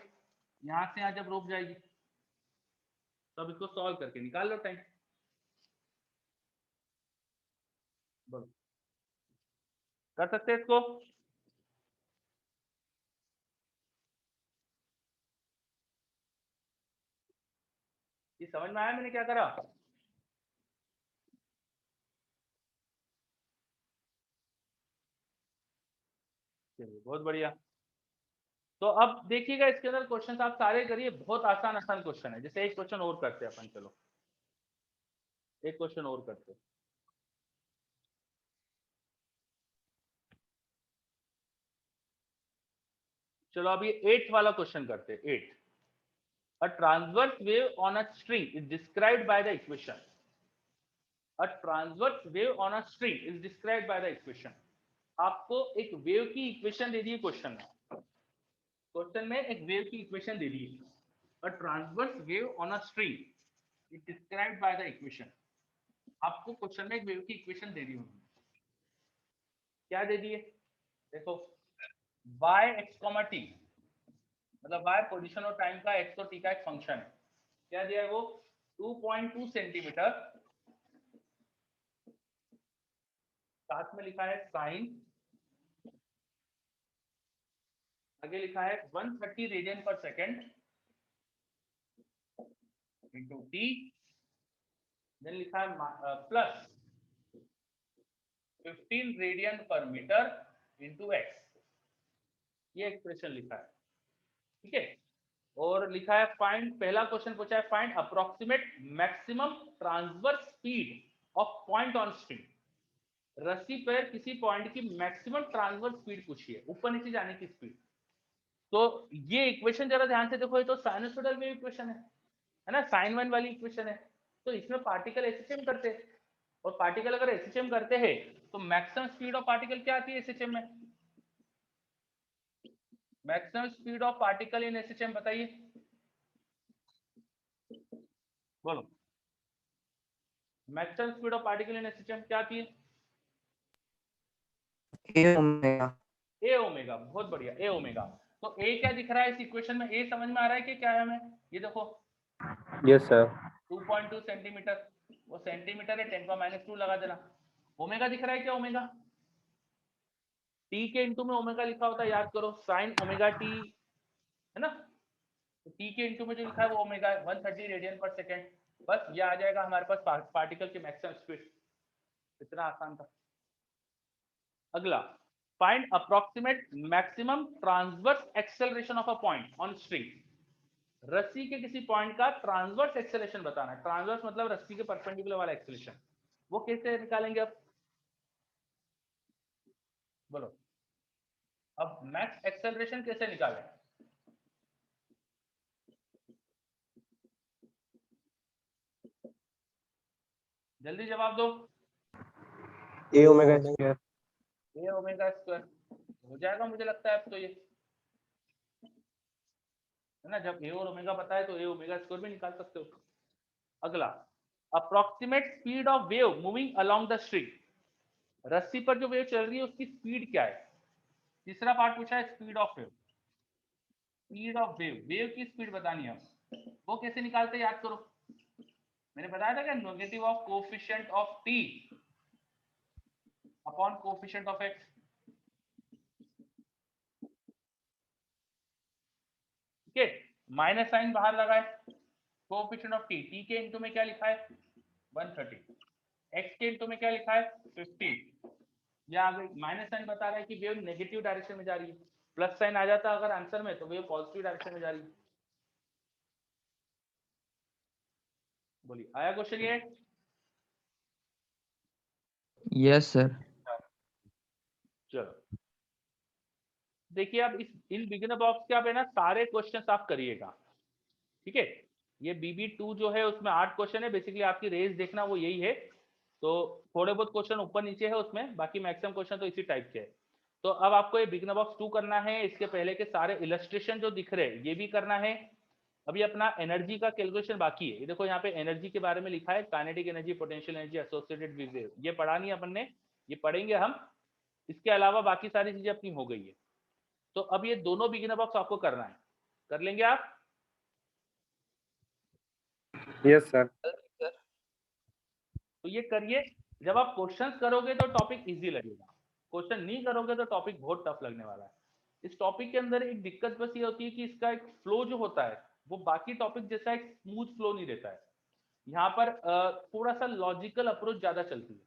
[SPEAKER 1] यहाँ से यहाँ जब रोक जाएगी तो अब इसको सॉल्व करके निकाल लो टाइम। बोलो, कर सकते हैं इसको? ये समझ में आया मैंने क्या करा? चलिए बहुत बढ़िया। तो अब देखिएगा इसके अंदर क्वेश्चन आप सारे करिए, बहुत आसान आसान क्वेश्चन है। जैसे एक क्वेश्चन और करते हैं अपन, चलो एक क्वेश्चन और करते हैं। चलो अभी 8th वाला क्वेश्चन करते हैं। 8, a transverse wave on a string is described by the equation, a transverse wave on a string is described by the equation। आपको एक वेव की इक्वेशन दे दी है क्वेश्चन में, क्वेश्चन में एक वेव की इक्वेशन दे दी है, a transverse wave on a string is described by the equation। आपको क्वेश्चन में एक वेव की इक्वेशन दे दी होगी, क्या दे दी है देखो, y x, t, मतलब y पोजीशन और टाइम का x और t का एक फंक्शन है, क्या दिया है वो 2.2 सेंटीमीटर, साथ में लिखा है साइन, आगे लिखा है 130 रेडियन पर सेकेंड इंटू टी, देन लिखा है प्लस 15 रेडियन पर मीटर इंटू एक्स, ये एक्सप्रेशन लिखा है, ठीक है। और लिखा है फाइंड, पहला क्वेश्चन पूछा है find approximate maximum transverse speed of point on string, रस्सी पर किसी पॉइंट की मैक्सिमम ट्रांसवर्स स्पीड पूछी है, ऊपर नीचे जाने की स्पीड। तो ये इक्वेशन जरा ध्यान से देखो, ये तो साइनसोइडल वेव इक्वेशन है ना, साइन वन वाली इक्वेशन है। तो इसमें पार्टिकल एसएचएम करते हैं, और पार्टिकल अगर एसएचएम करते हैं तो मैक्सिमम स्पीड ऑफ पार्टिकल क्या आती है एसएचएम में, maximum speed of particle in SHM बताइए, बोलो maximum speed of particle in SHM क्या आती है?
[SPEAKER 4] ए ओमेगा।
[SPEAKER 1] ए ओमेगा, बहुत बढ़िया, ए ओमेगा। तो ए क्या दिख रहा है इस इक्वेशन में, ए समझ में आ रहा है कि क्या है हमें, ये देखो
[SPEAKER 5] यस सर।
[SPEAKER 1] 2.2 सेंटीमीटर, वो सेंटीमीटर है 10⁻² लगा देना। ओमेगा दिख रहा है क्या, ओमेगा टी के इंटू में ओमेगा लिखा होता है, याद करो साइन ओमेगा टी है ना, तो टी के इंटू में जो लिखा है वो ओमेगा है, 130 रेडियन पर सेकेंड, बस ये आ जाएगा हमारे पास पार्टिकल की मैक्सिमम स्पीड, इतना आसान था। अगला, find approximate maximum transverse acceleration of a point on string, रस्सी के किसी पॉइंट का ट्रांसवर्स एक्सेलरेशन बताना है, ट्रांसवर्स मतलब रस्सी के परपेंडिकुलर वाला एक्सेलरेशन, वो कैसे निकालेंगे अब, बोलो अब मैक्स एक्सेलरेशन कैसे निकालें, जल्दी जवाब दो।
[SPEAKER 5] ए ओमेगा स्क्वायर।
[SPEAKER 1] ए ओमेगा स्क्वायर हो जाएगा मुझे लगता है अब तो, ये है ना, जब ए और ओमेगा पता है तो ए ओमेगा स्क्वायर भी निकाल सकते हो। अगला, approximate speed of wave moving along the string, रस्सी पर जो वेव चल रही है उसकी स्पीड क्या है। तीसरा पार्ट पूछा है speed of wave. Speed of wave, wave की स्पीड बतानी है, वो कैसे निकालते हैं याद करो। मैंने बताया था क्या, negative of coefficient of T upon coefficient of x. ठीक है, माइनस साइन बाहर लगाए, कोफिशिएंट ऑफ टी, टी के इनटू में क्या लिखा है 130, एक्स के इनटू में क्या लिखा है 50। या अगर माइनस साइन बता रहा है कि वेव नेगेटिव डायरेक्शन में जा रही है, प्लस साइन आ जाता अगर आंसर में तो वेव पॉजिटिव डायरेक्शन में जा रही है। बोलिए आया क्वेश्चन ये।
[SPEAKER 2] Yes sir.
[SPEAKER 1] चलो देखिए, अब इस इन बिगिनर बॉक्स के आप है ना सारे क्वेश्चन आप करिएगा। ठीक है, ये BB2 जो है उसमें 8 क्वेश्चन है, बेसिकली आपकी रेंज देखना वो यही है। तो थोड़े बहुत क्वेश्चन ऊपर नीचे है उसमें, बाकी मैक्सिमम क्वेश्चन तो इसी टाइप के है। तो अब आपको ये बिगिनर बॉक्स 2 करना है, इसके पहले के सारे इलस्ट्रेशन जो दिख रहे हैं ये भी करना है। अभी अपना एनर्जी का कैलकुलेशन बाकी है। ये देखो यहाँ पे एनर्जी के बारे में लिखा है, kinetic energy, potential energy, associated with wave, ये पढ़ा नहीं अपन ने, ये पढ़ेंगे हम। इसके अलावा बाकी सारी चीजें अपनी हो गई है। तो अब ये दोनों बिगिनर बॉक्स आपको करना है, कर लेंगे आप।
[SPEAKER 5] Yes, sir.
[SPEAKER 1] तो ये करिए, जब आप क्वेश्चंस करोगे तो टॉपिक इजी लगेगा, क्वेश्चन नहीं करोगे तो टॉपिक बहुत टफ लगने वाला है। इस टॉपिक के अंदर एक दिक्कत बस ये होती है कि इसका एक फ्लो जो होता है वो बाकी टॉपिक जैसा एक स्मूथ फ्लो नहीं रहता है। यहाँ पर थोड़ा सा लॉजिकल अप्रोच ज्यादा चलती है।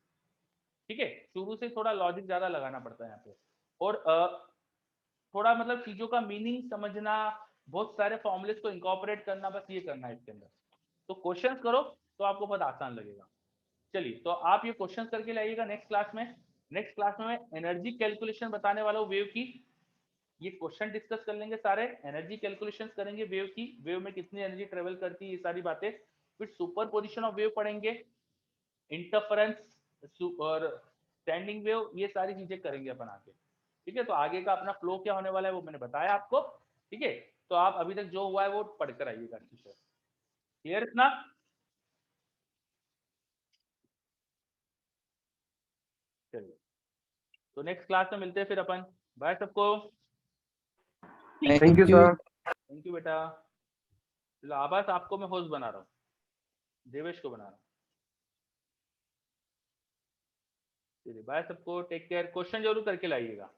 [SPEAKER 1] ठीक है, शुरू से थोड़ा लॉजिक ज्यादा लगाना पड़ता है यहाँ पे, और थोड़ा मतलब चीजों का मीनिंग समझना, बहुत सारे फॉर्मुलेस को इंकॉर्पोरेट करना, बस ये करना है इसके अंदर। तो क्वेश्चंस करो तो आपको बहुत आसान लगेगा। चलिए, तो आप ये क्वेश्चन करके लाइएगा नेक्स्ट क्लास में। नेक्स्ट क्लास में मैं एनर्जी कैलकुलेशन बताने वाला हूँ वेव की। ये क्वेश्चन डिस्कस कर लेंगे सारे, एनर्जी कैलकुलेशंस करेंगे वेव की, वेव में कितनी एनर्जी ट्रेवल करती है, ये सारी बातें। फिर सुपर पोजिशन ऑफ वेव पढ़ेंगे, इंटरफेरेंस और स्टैंडिंग वेव, ये सारी चीजें करेंगे अपन आगे। ठीक है, तो आगे का अपना फ्लो क्या होने वाला है वो मैंने बताया आपको। ठीक है, तो आप अभी तक जो हुआ है वो पढ़कर आइएगा अच्छे से। क्लियर इतना। चलिए, तो नेक्स्ट क्लास में मिलते हैं फिर अपन। बाय सबको।
[SPEAKER 5] Thank you, sir.
[SPEAKER 1] Thank you बेटा। चलो आवाज आपको मैं होस्ट बना रहा हूँ, देवेश को बना रहा हूँ। चलिए बाय सबको, टेक केयर, क्वेश्चन जरूर करके लाइएगा।